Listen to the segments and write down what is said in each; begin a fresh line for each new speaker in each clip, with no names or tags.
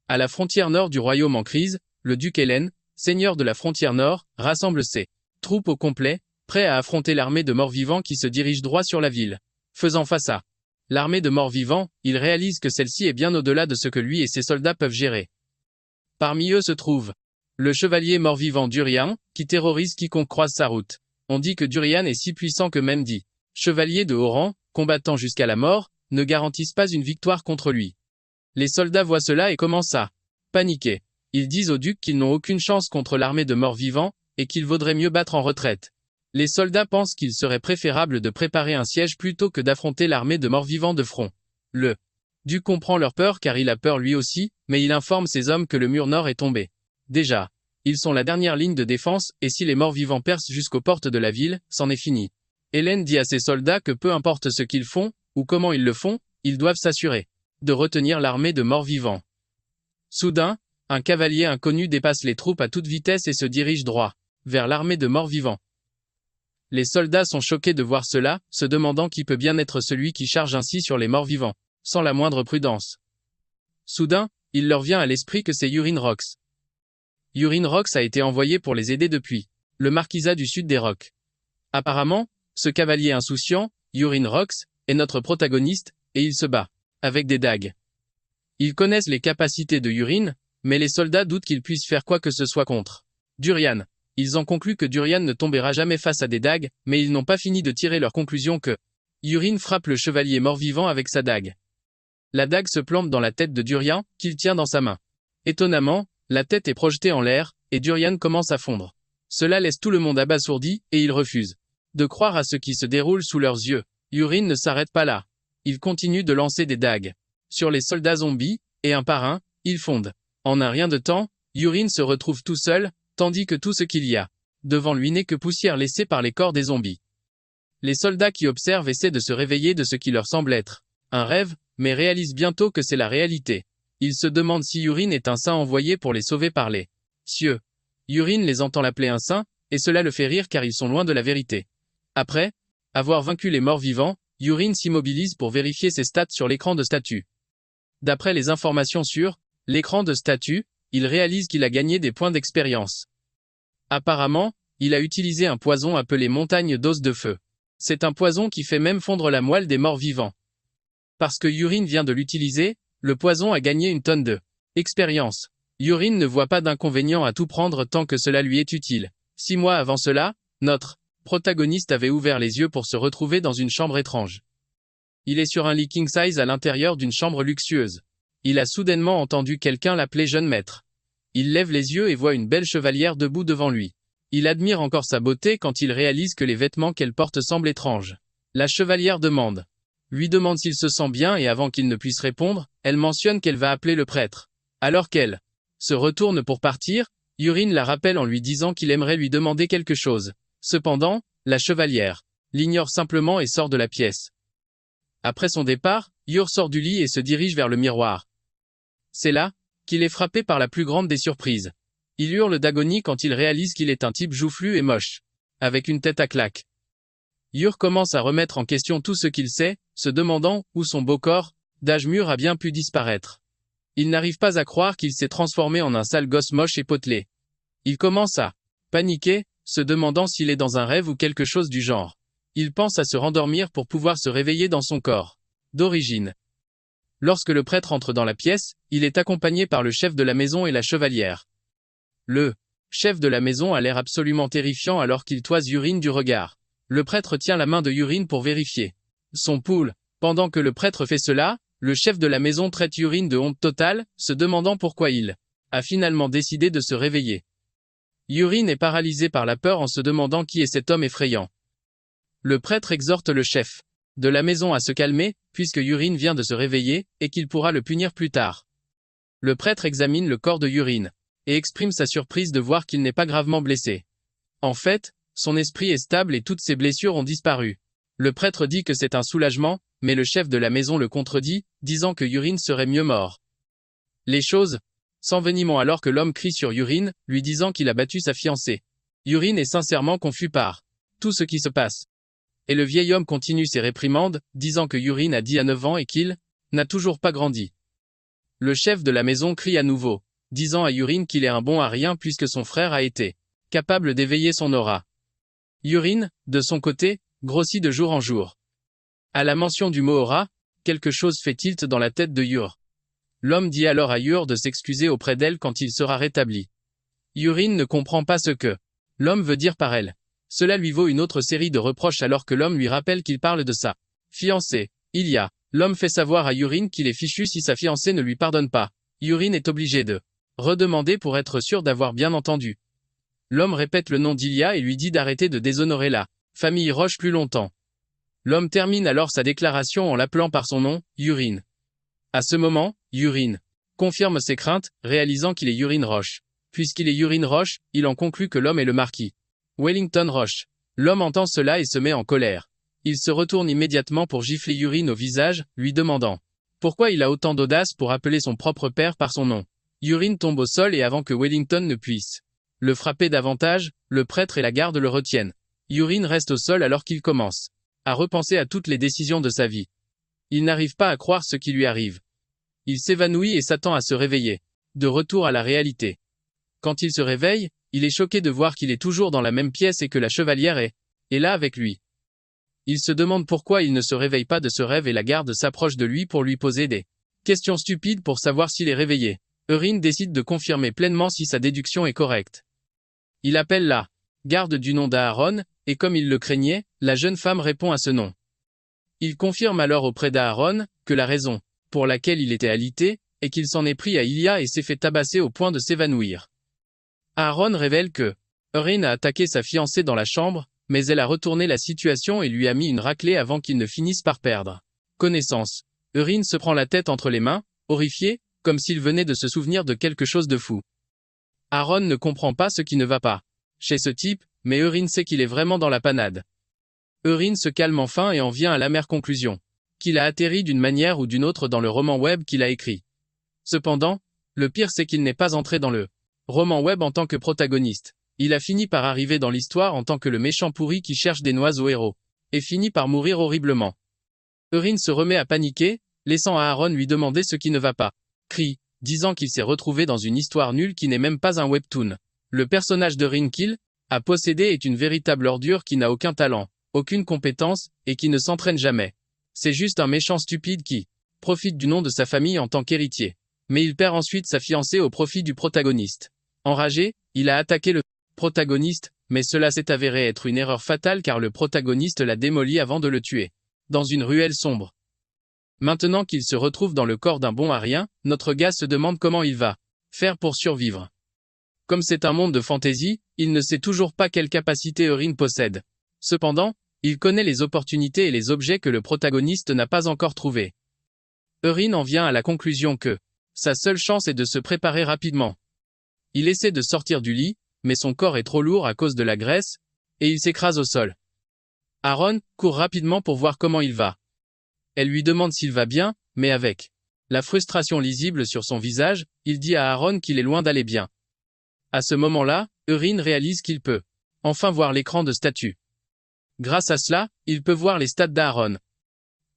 À la frontière nord du royaume en crise, le duc Hélène, seigneur de la frontière nord, rassemble ses troupes au complet, prêts à affronter l'armée de morts-vivants qui se dirige droit sur la ville. Faisant face à l'armée de morts-vivants, il réalise que celle-ci est bien au-delà de ce que lui et ses soldats peuvent gérer. Parmi eux se trouve le chevalier mort-vivant Durian, qui terrorise quiconque croise sa route. On dit que Durian est si puissant que même 10 chevaliers de haut rang, combattant jusqu'à la mort, ne garantissent pas une victoire contre lui. Les soldats voient cela et commencent à paniquer. Ils disent au duc qu'ils n'ont aucune chance contre l'armée de morts-vivants, et qu'il vaudrait mieux battre en retraite. Les soldats pensent qu'il serait préférable de préparer un siège plutôt que d'affronter l'armée de morts-vivants de front. Le duc comprend leur peur car il a peur lui aussi, mais il informe ses hommes que le mur nord est tombé. Déjà, ils sont la dernière ligne de défense, et si les morts-vivants percent jusqu'aux portes de la ville, c'en est fini. Hélène dit à ses soldats que peu importe ce qu'ils font, ou comment ils le font, ils doivent s'assurer de retenir l'armée de morts-vivants. Soudain, un cavalier inconnu dépasse les troupes à toute vitesse et se dirige droit vers l'armée de morts-vivants. Les soldats sont choqués de voir cela, se demandant qui peut bien être celui qui charge ainsi sur les morts-vivants, sans la moindre prudence. Soudain, il leur vient à l'esprit que c'est Yurin Rox. Yurin Rox a été envoyé pour les aider depuis le marquisat du sud des Rocs. Apparemment, ce cavalier insouciant, Yurin Rox, est notre protagoniste, et il se bat avec des dagues. Ils connaissent les capacités de Yurin, mais les soldats doutent qu'il puisse faire quoi que ce soit contre Durian. Ils en concluent que Durian ne tombera jamais face à des dagues, mais ils n'ont pas fini de tirer leur conclusion que Yurin frappe le chevalier mort-vivant avec sa dague. La dague se plante dans la tête de Durian, qu'il tient dans sa main. Étonnamment, la tête est projetée en l'air, et Durian commence à fondre. Cela laisse tout le monde abasourdi, et ils refusent de croire à ce qui se déroule sous leurs yeux. Yurin ne s'arrête pas là. Il continue de lancer des dagues sur les soldats zombies, et un par un, ils fondent. En un rien de temps, Yurin se retrouve tout seul, tandis que tout ce qu'il y a devant lui n'est que poussière laissée par les corps des zombies. Les soldats qui observent essaient de se réveiller de ce qui leur semble être un rêve, mais réalisent bientôt que c'est la réalité. Ils se demandent si Yurin est un saint envoyé pour les sauver par les cieux. Yurin les entend l'appeler un saint, et cela le fait rire car ils sont loin de la vérité. Après avoir vaincu les morts-vivants, Yurin s'immobilise pour vérifier ses stats sur l'écran de statut. D'après les informations sur l'écran de statut, il réalise qu'il a gagné des points d'expérience. Apparemment, il a utilisé un poison appelé montagne d'os de feu. C'est un poison qui fait même fondre la moelle des morts vivants. Parce que Yurin vient de l'utiliser, le poison a gagné une tonne de expérience. Yurin ne voit pas d'inconvénient à tout prendre tant que cela lui est utile. 6 mois avant cela, notre protagoniste avait ouvert les yeux pour se retrouver dans une chambre étrange. Il est sur un lit king size à l'intérieur d'une chambre luxueuse. Il a soudainement entendu quelqu'un l'appeler jeune maître. Il lève les yeux et voit une belle chevalière debout devant lui. Il admire encore sa beauté quand il réalise que les vêtements qu'elle porte semblent étranges. La chevalière lui demande s'il se sent bien et avant qu'il ne puisse répondre, elle mentionne qu'elle va appeler le prêtre. Alors qu'elle se retourne pour partir, Yurin la rappelle en lui disant qu'il aimerait lui demander quelque chose. Cependant, la chevalière l'ignore simplement et sort de la pièce. Après son départ, Yur sort du lit et se dirige vers le miroir. C'est là qu'il est frappé par la plus grande des surprises. Il hurle d'agonie quand il réalise qu'il est un type joufflu et moche, avec une tête à claque. Yur commence à remettre en question tout ce qu'il sait, se demandant où son beau corps d'âge mûr a bien pu disparaître. Il n'arrive pas à croire qu'il s'est transformé en un sale gosse moche et potelé. Il commence à paniquer, se demandant s'il est dans un rêve ou quelque chose du genre. Il pense à se rendormir pour pouvoir se réveiller dans son corps d'origine. Lorsque le prêtre entre dans la pièce, il est accompagné par le chef de la maison et la chevalière. Le chef de la maison a l'air absolument terrifiant alors qu'il toise Yurin du regard. Le prêtre tient la main de Yurin pour vérifier son pouls. Pendant que le prêtre fait cela, le chef de la maison traite Yurin de honte totale, se demandant pourquoi il a finalement décidé de se réveiller. Yurin est paralysé par la peur en se demandant qui est cet homme effrayant. Le prêtre exhorte le chef de la maison à se calmer, puisque Yurin vient de se réveiller, et qu'il pourra le punir plus tard. Le prêtre examine le corps de Yurin, et exprime sa surprise de voir qu'il n'est pas gravement blessé. En fait, son esprit est stable et toutes ses blessures ont disparu. Le prêtre dit que c'est un soulagement, mais le chef de la maison le contredit, disant que Yurin serait mieux mort. Les choses s'enveniment alors que l'homme crie sur Yurin, lui disant qu'il a battu sa fiancée. Yurin est sincèrement confus par tout ce qui se passe. Et le vieil homme continue ses réprimandes, disant que Yurin a 10 à 9 ans et qu'il n'a toujours pas grandi. Le chef de la maison crie à nouveau, disant à Urine qu'il est un bon à rien puisque son frère a été capable d'éveiller son aura. Urine, de son côté, grossit de jour en jour. À la mention du mot aura, quelque chose fait tilt dans la tête de Ur. L'homme dit alors à Ur de s'excuser auprès d'elle quand il sera rétabli. Urine ne comprend pas ce que l'homme veut dire par elle. Cela lui vaut une autre série de reproches alors que l'homme lui rappelle qu'il parle de sa fiancée. L'homme fait savoir à Urine qu'il est fichu si sa fiancée ne lui pardonne pas. Urine est obligé de redemander pour être sûr d'avoir bien entendu. L'homme répète le nom d'Ilia et lui dit d'arrêter de déshonorer la famille Roche plus longtemps. L'homme termine alors sa déclaration en l'appelant par son nom, Urine. À ce moment, Urine confirme ses craintes, réalisant qu'il est Urine Roche. Puisqu'il est Urine Roche, il en conclut que l'homme est le marquis Wellington Roche. L'homme entend cela et se met en colère. Il se retourne immédiatement pour gifler Urine au visage, lui demandant pourquoi il a autant d'audace pour appeler son propre père par son nom. Urine tombe au sol et avant que Wellington ne puisse le frapper davantage, le prêtre et la garde le retiennent. Urine reste au sol alors qu'il commence à repenser à toutes les décisions de sa vie. Il n'arrive pas à croire ce qui lui arrive. Il s'évanouit et s'attend à se réveiller. De retour à la réalité. Quand il se réveille, il est choqué de voir qu'il est toujours dans la même pièce et que la chevalière est là avec lui. Il se demande pourquoi il ne se réveille pas de ce rêve et la garde s'approche de lui pour lui poser des questions stupides pour savoir s'il est réveillé. Urine décide de confirmer pleinement si sa déduction est correcte. Il appelle la garde du nom d'Aaron, et comme il le craignait, la jeune femme répond à ce nom. Il confirme alors auprès d'Aaron que la raison pour laquelle il était alité est qu'il s'en est pris à Ilia et s'est fait tabasser au point de s'évanouir. Aaron révèle que Urine a attaqué sa fiancée dans la chambre, mais elle a retourné la situation et lui a mis une raclée avant qu'il ne finisse par perdre connaissance. Urine se prend la tête entre les mains, horrifié, comme s'il venait de se souvenir de quelque chose de fou. Aaron ne comprend pas ce qui ne va pas chez ce type, mais Urine sait qu'il est vraiment dans la panade. Urine se calme enfin et en vient à l'amère conclusion qu'il a atterri d'une manière ou d'une autre dans le roman web qu'il a écrit. Cependant, le pire c'est qu'il n'est pas entré dans le roman web en tant que protagoniste. Il a fini par arriver dans l'histoire en tant que le méchant pourri qui cherche des noises aux héros, et finit par mourir horriblement. Urine se remet à paniquer, laissant Aaron lui demander ce qui ne va pas. Crie, disant qu'il s'est retrouvé dans une histoire nulle qui n'est même pas un webtoon. Le personnage de Urine qu'il a possédé est une véritable ordure qui n'a aucun talent, aucune compétence, et qui ne s'entraîne jamais. C'est juste un méchant stupide qui profite du nom de sa famille en tant qu'héritier. Mais il perd ensuite sa fiancée au profit du protagoniste. Enragé, il a attaqué le protagoniste, mais cela s'est avéré être une erreur fatale car le protagoniste l'a démoli avant de le tuer. Dans une ruelle sombre. Maintenant qu'il se retrouve dans le corps d'un bon à rien, notre gars se demande comment il va faire pour survivre. Comme c'est un monde de fantaisie, il ne sait toujours pas quelle capacité Urine possède. Cependant, il connaît les opportunités et les objets que le protagoniste n'a pas encore trouvés. Urine en vient à la conclusion que sa seule chance est de se préparer rapidement. Il essaie de sortir du lit, mais son corps est trop lourd à cause de la graisse, et il s'écrase au sol. Aaron court rapidement pour voir comment il va. Elle lui demande s'il va bien, mais avec la frustration lisible sur son visage, il dit à Aaron qu'il est loin d'aller bien. À ce moment-là, Urine réalise qu'il peut enfin voir l'écran de statut. Grâce à cela, il peut voir les stats d'Aaron.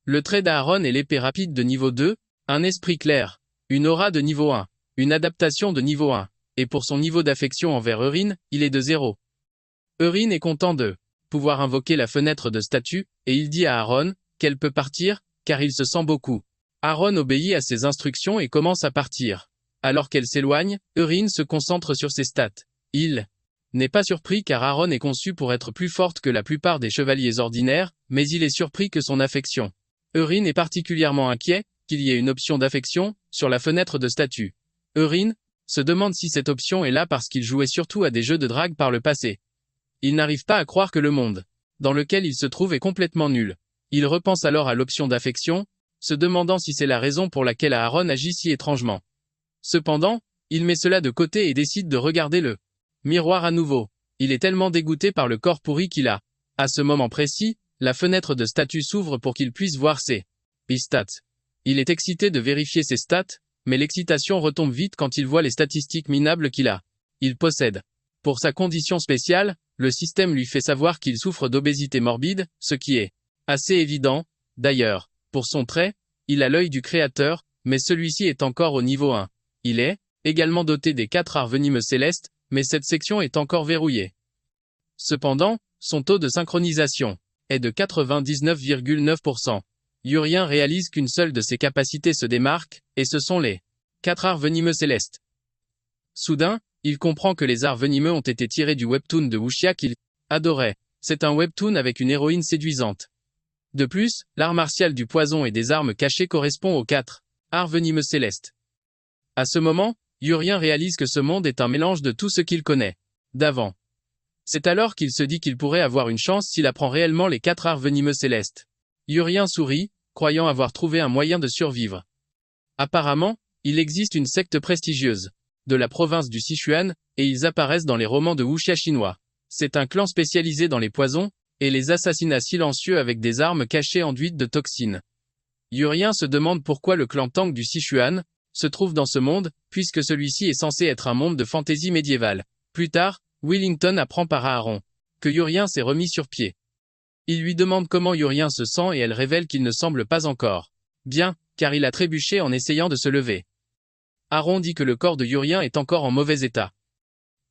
Le trait d'Aaron est l'épée rapide de niveau 2, un esprit clair, une aura de niveau 1, une adaptation de niveau 1, et pour son niveau d'affection envers Urine, il est de 0. Urine est content de pouvoir invoquer la fenêtre de statut, et il dit à Aaron qu'elle peut partir, car il se sent beaucoup. Aaron obéit à ses instructions et commence à partir. Alors qu'elle s'éloigne, Urine se concentre sur ses stats. Il n'est pas surpris car Aaron est conçue pour être plus forte que la plupart des chevaliers ordinaires, mais il est surpris que son affection. Urine est particulièrement inquiet qu'il y ait une option d'affection sur la fenêtre de statut. Urine se demande si cette option est là parce qu'il jouait surtout à des jeux de drague par le passé. Il n'arrive pas à croire que le monde dans lequel il se trouve est complètement nul. Il repense alors à l'option d'affection, se demandant si c'est la raison pour laquelle Aaron agit si étrangement. Cependant, il met cela de côté et décide de regarder le miroir à nouveau. Il est tellement dégoûté par le corps pourri qu'il a. À ce moment précis, la fenêtre de statut s'ouvre pour qu'il puisse voir ses stats. Il est excité de vérifier ses stats, mais l'excitation retombe vite quand il voit les statistiques minables qu'il a. Il possède. Pour sa condition spéciale, le système lui fait savoir qu'il souffre d'obésité morbide, ce qui est assez évident. D'ailleurs, pour son trait, il a l'œil du créateur, mais celui-ci est encore au niveau 1. Il est également doté des 4 arts venimeux célestes, mais cette section est encore verrouillée. Cependant, son taux de synchronisation est de 99,9%. Urien réalise qu'une seule de ses capacités se démarque, et ce sont les 4 arts venimeux célestes. Soudain, il comprend que les arts venimeux ont été tirés du webtoon de Wuxia qu'il adorait. C'est un webtoon avec une héroïne séduisante. De plus, l'art martial du poison et des armes cachées correspond aux 4 arts venimeux célestes. À ce moment, Urien réalise que ce monde est un mélange de tout ce qu'il connaît d'avant. C'est alors qu'il se dit qu'il pourrait avoir une chance s'il apprend réellement les 4 arts venimeux célestes. Urien sourit, croyant avoir trouvé un moyen de survivre. Apparemment, il existe une secte prestigieuse de la province du Sichuan, et ils apparaissent dans les romans de wuxia chinois. C'est un clan spécialisé dans les poisons et les assassinats silencieux avec des armes cachées enduites de toxines. Urien se demande pourquoi le clan Tang du Sichuan se trouve dans ce monde, puisque celui-ci est censé être un monde de fantaisie médiévale. Plus tard, Wellington apprend par Aaron que Urien s'est remis sur pied. Il lui demande comment Urien se sent et elle révèle qu'il ne semble pas encore bien, car il a trébuché en essayant de se lever. Aaron dit que le corps de Urien est encore en mauvais état.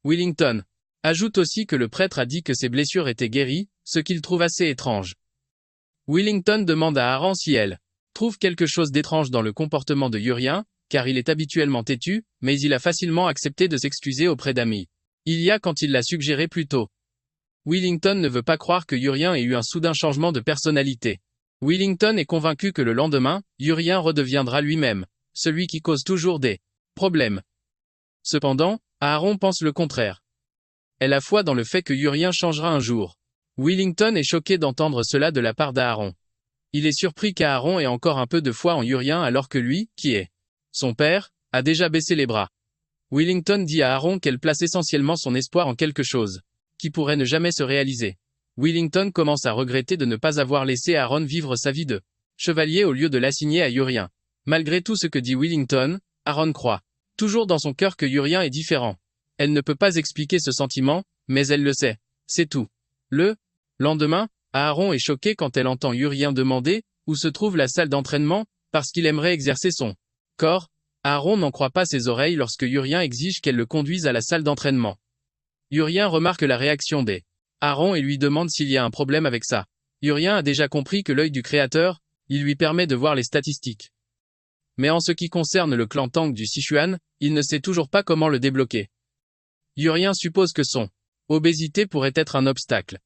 Wellington ajoute aussi que le prêtre a dit que ses blessures étaient guéries, ce qu'il trouve assez étrange. Wellington demande à Aaron si elle trouve quelque chose d'étrange dans le comportement de Urien, car il est habituellement têtu, mais il a facilement accepté de s'excuser auprès d'amis. Il y a quand il l'a suggéré plus tôt. Wellington ne veut pas croire que Urien ait eu un soudain changement de personnalité. Wellington est convaincu que le lendemain, Urien redeviendra lui-même, celui qui cause toujours des problèmes. Cependant, Aaron pense le contraire. Elle a foi dans le fait que Urien changera un jour. Wellington est choqué d'entendre cela de la part d'Aaron. Il est surpris qu'Aaron ait encore un peu de foi en Urien alors que lui, qui est son père, a déjà baissé les bras. Wellington dit à Aaron qu'elle place essentiellement son espoir en quelque chose qui pourrait ne jamais se réaliser. Wellington commence à regretter de ne pas avoir laissé Aaron vivre sa vie de chevalier au lieu de l'assigner à Urien. Malgré tout ce que dit Wellington, Aaron croit toujours dans son cœur que Urien est différent. Elle ne peut pas expliquer ce sentiment, mais elle le sait. C'est tout. Le lendemain, Aaron est choqué quand elle entend Urien demander où se trouve la salle d'entraînement, parce qu'il aimerait exercer son corps. Aaron n'en croit pas ses oreilles lorsque Urien exige qu'elle le conduise à la salle d'entraînement. Urien remarque la réaction des Aaron et lui demande s'il y a un problème avec ça. Urien a déjà compris que l'œil du créateur, il lui permet de voir les statistiques. Mais en ce qui concerne le clan Tang du Sichuan, il ne sait toujours pas comment le débloquer. Urien suppose que son obésité pourrait être un obstacle.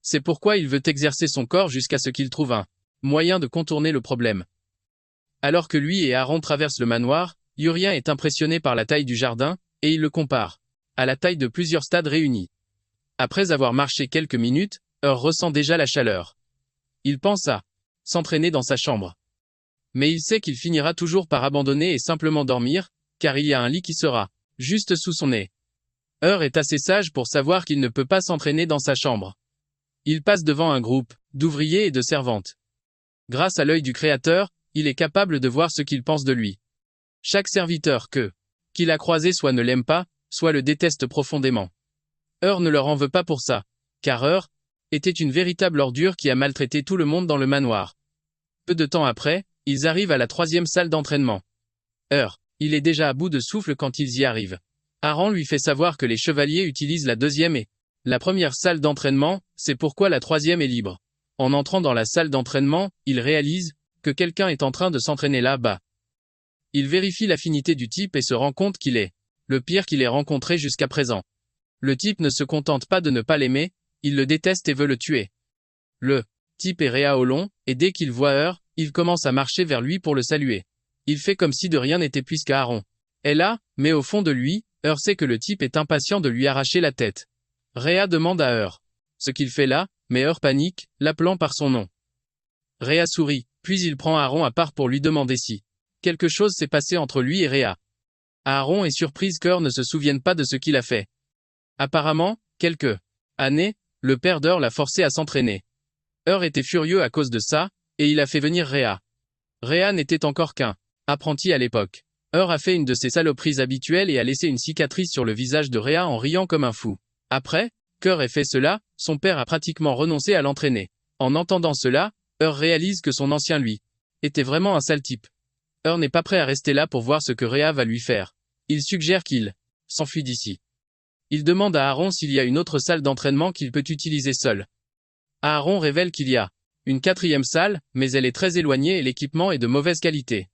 C'est pourquoi il veut exercer son corps jusqu'à ce qu'il trouve un moyen de contourner le problème. Alors que lui et Aaron traversent le manoir, Urien est impressionné par la taille du jardin, et il le compare à la taille de plusieurs stades réunis. Après avoir marché quelques minutes, ressent déjà la chaleur. Il pense à s'entraîner dans sa chambre. Mais il sait qu'il finira toujours par abandonner et simplement dormir, car il y a un lit qui sera juste sous son nez. Est assez sage pour savoir qu'il ne peut pas s'entraîner dans sa chambre. Il passe devant un groupe d'ouvriers et de servantes. Grâce à l'œil du créateur, il est capable de voir ce qu'ils pensent de lui. Chaque serviteur qu'il a croisé soit ne l'aime pas, soit le déteste profondément. Ne leur en veut pas pour ça, car était une véritable ordure qui a maltraité tout le monde dans le manoir. Peu de temps après, ils arrivent à la 3e salle d'entraînement. Il est déjà à bout de souffle quand ils y arrivent. Aaron lui fait savoir que les chevaliers utilisent la 2e et la 1re salle d'entraînement, c'est pourquoi la 3e est libre. En entrant dans la salle d'entraînement, il réalise que quelqu'un est en train de s'entraîner là-bas. Il vérifie l'affinité du type et se rend compte qu'il est le pire qu'il ait rencontré jusqu'à présent. Le type ne se contente pas de ne pas l'aimer, il le déteste et veut le tuer. Le type est Réa au long, et dès qu'il voit il commence à marcher vers lui pour le saluer. Il fait comme si de rien n'était puisque Aaron est là, mais au fond de lui, sait que le type est impatient de lui arracher la tête. Réa demande à ce qu'il fait là, mais panique, l'appelant par son nom. Réa sourit, puis il prend Aaron à part pour lui demander si quelque chose s'est passé entre lui et Réa. Aaron est surprise qu'Heur ne se souvienne pas de ce qu'il a fait. Apparemment, quelques années, le père d'Heur l'a forcé à s'entraîner. Heur était furieux à cause de ça, et il a fait venir Réa. Réa n'était encore qu'un apprenti à l'époque. Heur a fait une de ses saloperies habituelles et a laissé une cicatrice sur le visage de Réa en riant comme un fou. Après qu'Heur ait fait cela, son père a pratiquement renoncé à l'entraîner. En entendant cela, Heur réalise que son ancien lui était vraiment un sale type. Ur n'est pas prêt à rester là pour voir ce que Rhea va lui faire. Il suggère qu'il s'enfuit d'ici. Il demande à Aaron s'il y a une autre salle d'entraînement qu'il peut utiliser seul. Aaron révèle qu'il y a une 4e salle, mais elle est très éloignée et l'équipement est de mauvaise qualité.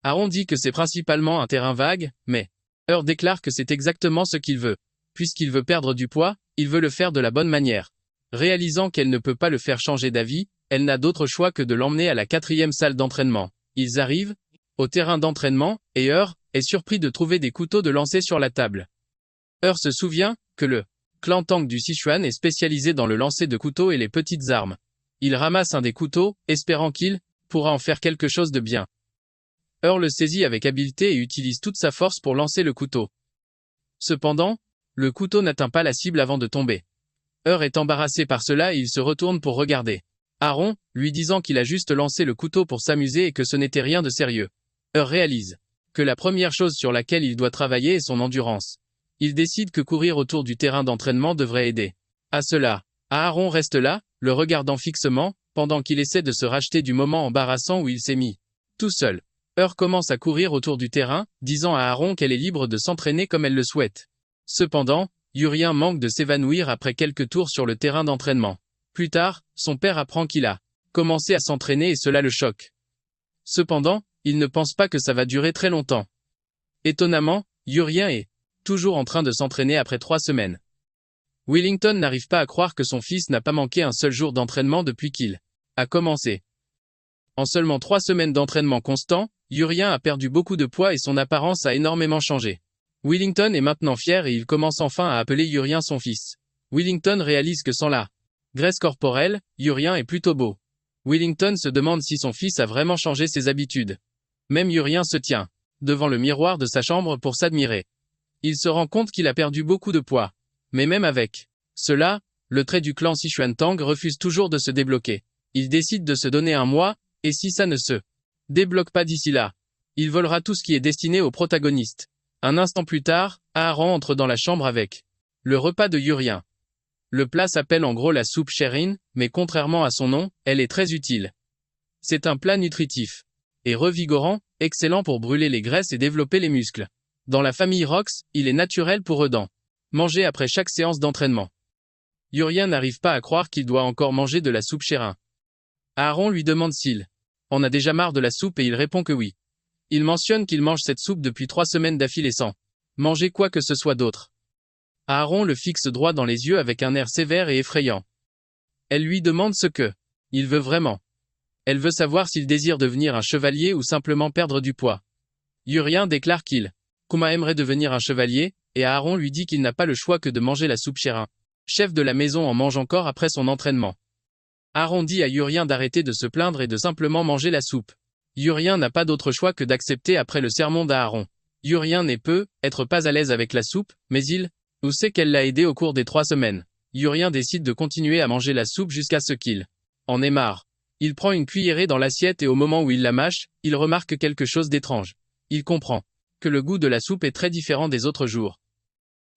Aaron dit que c'est principalement un terrain vague, mais Ur déclare que c'est exactement ce qu'il veut. Puisqu'il veut perdre du poids, il veut le faire de la bonne manière. Réalisant qu'elle ne peut pas le faire changer d'avis, elle n'a d'autre choix que de l'emmener à la 4e salle d'entraînement. Ils arrivent au terrain d'entraînement, et Ur est surpris de trouver des couteaux de lancer sur la table. Ur se souvient que le clan Tang du Sichuan est spécialisé dans le lancer de couteaux et les petites armes. Il ramasse un des couteaux, espérant qu'il pourra en faire quelque chose de bien. Ur le saisit avec habileté et utilise toute sa force pour lancer le couteau. Cependant, le couteau n'atteint pas la cible avant de tomber. Ur est embarrassé par cela et il se retourne pour regarder Aaron, lui disant qu'il a juste lancé le couteau pour s'amuser et que ce n'était rien de sérieux. Ur réalise que la première chose sur laquelle il doit travailler est son endurance. Il décide que courir autour du terrain d'entraînement devrait aider. À cela, Aaron reste là, le regardant fixement, pendant qu'il essaie de se racheter du moment embarrassant où il s'est mis tout seul. Ur commence à courir autour du terrain, disant à Aaron qu'elle est libre de s'entraîner comme elle le souhaite. Cependant, Urien manque de s'évanouir après quelques tours sur le terrain d'entraînement. Plus tard, son père apprend qu'il a commencé à s'entraîner et cela le choque. Cependant, il ne pense pas que ça va durer très longtemps. Étonnamment, Urien est toujours en train de s'entraîner après 3 semaines. Wellington n'arrive pas à croire que son fils n'a pas manqué un seul jour d'entraînement depuis qu'il a commencé. En seulement 3 semaines d'entraînement constant, Urien a perdu beaucoup de poids et son apparence a énormément changé. Wellington est maintenant fier et il commence enfin à appeler Urien son fils. Wellington réalise que sans la graisse corporelle, Urien est plutôt beau. Wellington se demande si son fils a vraiment changé ses habitudes. Même Urien se tient devant le miroir de sa chambre pour s'admirer. Il se rend compte qu'il a perdu beaucoup de poids. Mais même avec cela, le trait du clan Sichuan Tang refuse toujours de se débloquer. Il décide de se donner un mois, et si ça ne se débloque pas d'ici là, il volera tout ce qui est destiné au protagoniste. Un instant plus tard, Aaron entre dans la chambre avec le repas de Urien. Le plat s'appelle en gros la soupe Sherin, mais contrairement à son nom, elle est très utile. C'est un plat nutritif et revigorant, excellent pour brûler les graisses et développer les muscles. Dans la famille Rox, il est naturel pour eux d'en manger après chaque séance d'entraînement. Urien n'arrive pas à croire qu'il doit encore manger de la soupe Sherin. Aaron lui demande s'il en a déjà marre de la soupe et il répond que oui. Il mentionne qu'il mange cette soupe depuis 3 semaines d'affilée sans manger quoi que ce soit d'autre. Aaron le fixe droit dans les yeux avec un air sévère et effrayant. Elle lui demande ce que il veut vraiment. Elle veut savoir s'il désire devenir un chevalier ou simplement perdre du poids. Urien déclare qu'il aimerait devenir un chevalier, et Aaron lui dit qu'il n'a pas le choix que de manger la soupe Sherin. Chef de la maison en mange encore après son entraînement. Aaron dit à Urien d'arrêter de se plaindre et de simplement manger la soupe. Urien n'a pas d'autre choix que d'accepter après le sermon d'Aaron. Urien n'est être pas à l'aise avec la soupe, mais il sait qu'elle l'a aidé au cours des 3 semaines. Urien décide de continuer à manger la soupe jusqu'à ce qu'il en ait marre. Il prend une cuillerée dans l'assiette et au moment où il la mâche, il remarque quelque chose d'étrange. Il comprend que le goût de la soupe est très différent des autres jours.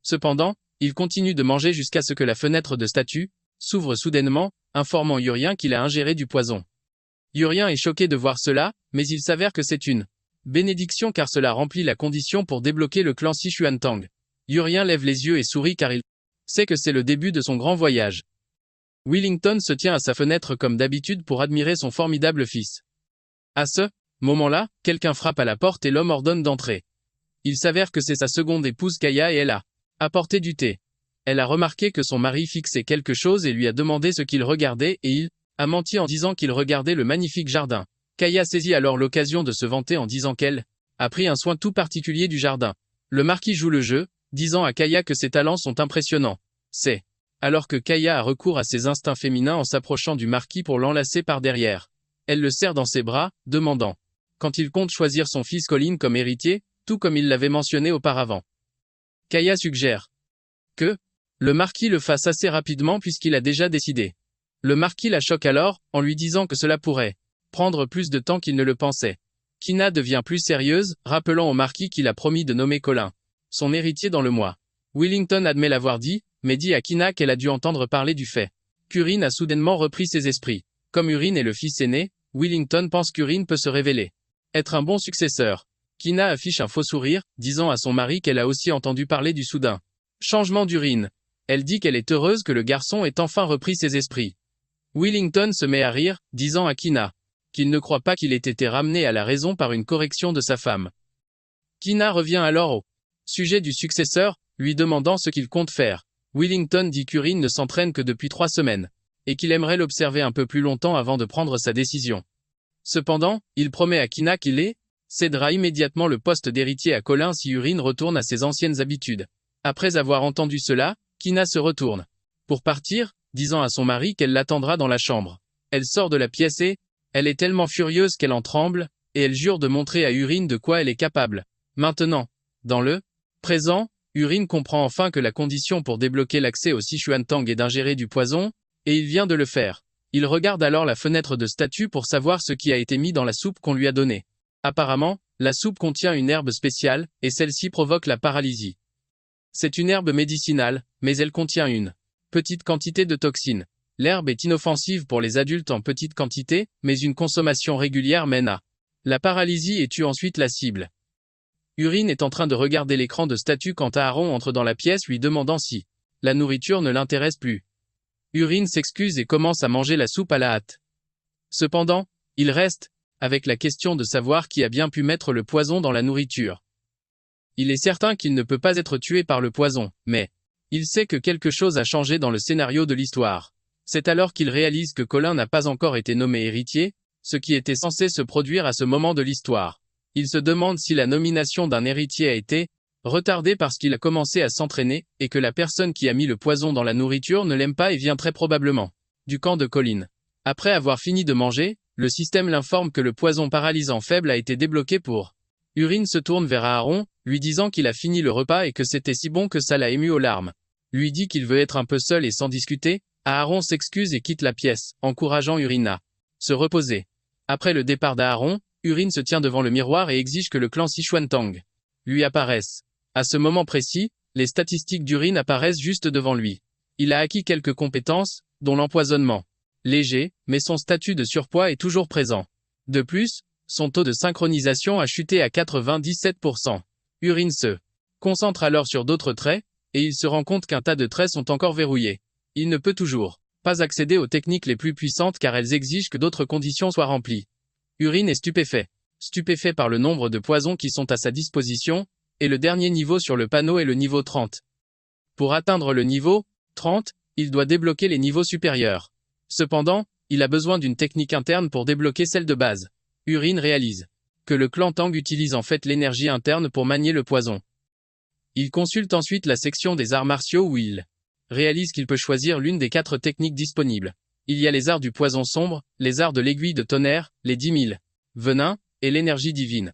Cependant, il continue de manger jusqu'à ce que la fenêtre de statue s'ouvre soudainement, informant Urien qu'il a ingéré du poison. Urien est choqué de voir cela, mais il s'avère que c'est une bénédiction car cela remplit la condition pour débloquer le clan Sichuan Tang. Urien lève les yeux et sourit car il sait que c'est le début de son grand voyage. Wellington se tient à sa fenêtre comme d'habitude pour admirer son formidable fils. À ce moment-là, quelqu'un frappe à la porte et l'homme ordonne d'entrer. Il s'avère que c'est sa seconde épouse Kaya et elle a apporté du thé. Elle a remarqué que son mari fixait quelque chose et lui a demandé ce qu'il regardait et il a menti en disant qu'il regardait le magnifique jardin. Kaya saisit alors l'occasion de se vanter en disant qu'elle a pris un soin tout particulier du jardin. Le marquis joue le jeu, disant à Kaya que ses talents sont impressionnants. C'est alors que Kaya a recours à ses instincts féminins en s'approchant du marquis pour l'enlacer par derrière. Elle le serre dans ses bras, demandant quand il compte choisir son fils Colin comme héritier, tout comme il l'avait mentionné auparavant. Kaya suggère que le marquis le fasse assez rapidement puisqu'il a déjà décidé. Le marquis la choque alors, en lui disant que cela pourrait prendre plus de temps qu'il ne le pensait. Kina devient plus sérieuse, rappelant au marquis qu'il a promis de nommer Colin son héritier dans le mois. Wellington admet l'avoir dit, mais dit à Kina qu'elle a dû entendre parler du fait qu'Urine a soudainement repris ses esprits. Comme Urine est le fils aîné, Wellington pense qu'Urine peut se révéler Être un bon successeur. Kina affiche un faux sourire, disant à son mari qu'elle a aussi entendu parler du soudain changement d'urine. Elle dit qu'elle est heureuse que le garçon ait enfin repris ses esprits. Willington se met à rire, disant à Kina qu'il ne croit pas qu'il ait été ramené à la raison par une correction de sa femme. Kina revient alors au sujet du successeur, lui demandant ce qu'il compte faire. Willington dit qu'Urine ne s'entraîne que depuis 3 semaines, et qu'il aimerait l'observer un peu plus longtemps avant de prendre sa décision. Cependant, il promet à Kina qu'il cédera immédiatement le poste d'héritier à Colin si Urine retourne à ses anciennes habitudes. Après avoir entendu cela, Kina se retourne pour partir, disant à son mari qu'elle l'attendra dans la chambre. Elle sort de la pièce et elle est tellement furieuse qu'elle en tremble, et elle jure de montrer à Urine de quoi elle est capable. Maintenant, dans le présent, Urine comprend enfin que la condition pour débloquer l'accès au Sichuan-Tang est d'ingérer du poison, et il vient de le faire. Il regarde alors la fenêtre de statue pour savoir ce qui a été mis dans la soupe qu'on lui a donnée. Apparemment, la soupe contient une herbe spéciale, et celle-ci provoque la paralysie. C'est une herbe médicinale, mais elle contient une petite quantité de toxines. L'herbe est inoffensive pour les adultes en petite quantité, mais une consommation régulière mène à la paralysie et tue ensuite la cible. Urine est en train de regarder l'écran de statue quand Aaron entre dans la pièce lui demandant si la nourriture ne l'intéresse plus. Urine s'excuse et commence à manger la soupe à la hâte. Cependant, il reste avec la question de savoir qui a bien pu mettre le poison dans la nourriture. Il est certain qu'il ne peut pas être tué par le poison, mais il sait que quelque chose a changé dans le scénario de l'histoire. C'est alors qu'il réalise que Colin n'a pas encore été nommé héritier, ce qui était censé se produire à ce moment de l'histoire. Il se demande si la nomination d'un héritier a été retardée parce qu'il a commencé à s'entraîner, et que la personne qui a mis le poison dans la nourriture ne l'aime pas et vient très probablement du camp de Colin. Après avoir fini de manger, le système l'informe que le poison paralysant faible a été débloqué pour. Urine se tourne vers Aaron, lui disant qu'il a fini le repas et que c'était si bon que ça l'a ému aux larmes. Lui dit qu'il veut être un peu seul et sans discuter. Aaron s'excuse et quitte la pièce, encourageant Urine à se reposer. Après le départ d'Aaron, Urine se tient devant le miroir et exige que le clan Sichuan-Tang lui apparaisse. À ce moment précis, les statistiques d'Urine apparaissent juste devant lui. Il a acquis quelques compétences, dont l'empoisonnement. Léger, mais son statut de surpoids est toujours présent. De plus, son taux de synchronisation a chuté à 97%. Urine se concentre alors sur d'autres traits, et il se rend compte qu'un tas de traits sont encore verrouillés. Il ne peut toujours pas accéder aux techniques les plus puissantes car elles exigent que d'autres conditions soient remplies. Urine est stupéfait par le nombre de poisons qui sont à sa disposition, et le dernier niveau sur le panneau est le niveau 30. Pour atteindre le niveau 30, il doit débloquer les niveaux supérieurs. Cependant, il a besoin d'une technique interne pour débloquer celle de base. Urine réalise que le clan Tang utilise en fait l'énergie interne pour manier le poison. Il consulte ensuite la section des arts martiaux où il réalise qu'il peut choisir l'une des 4 techniques disponibles. Il y a les arts du poison sombre, les arts de l'aiguille de tonnerre, les 10 000 venins, et l'énergie divine.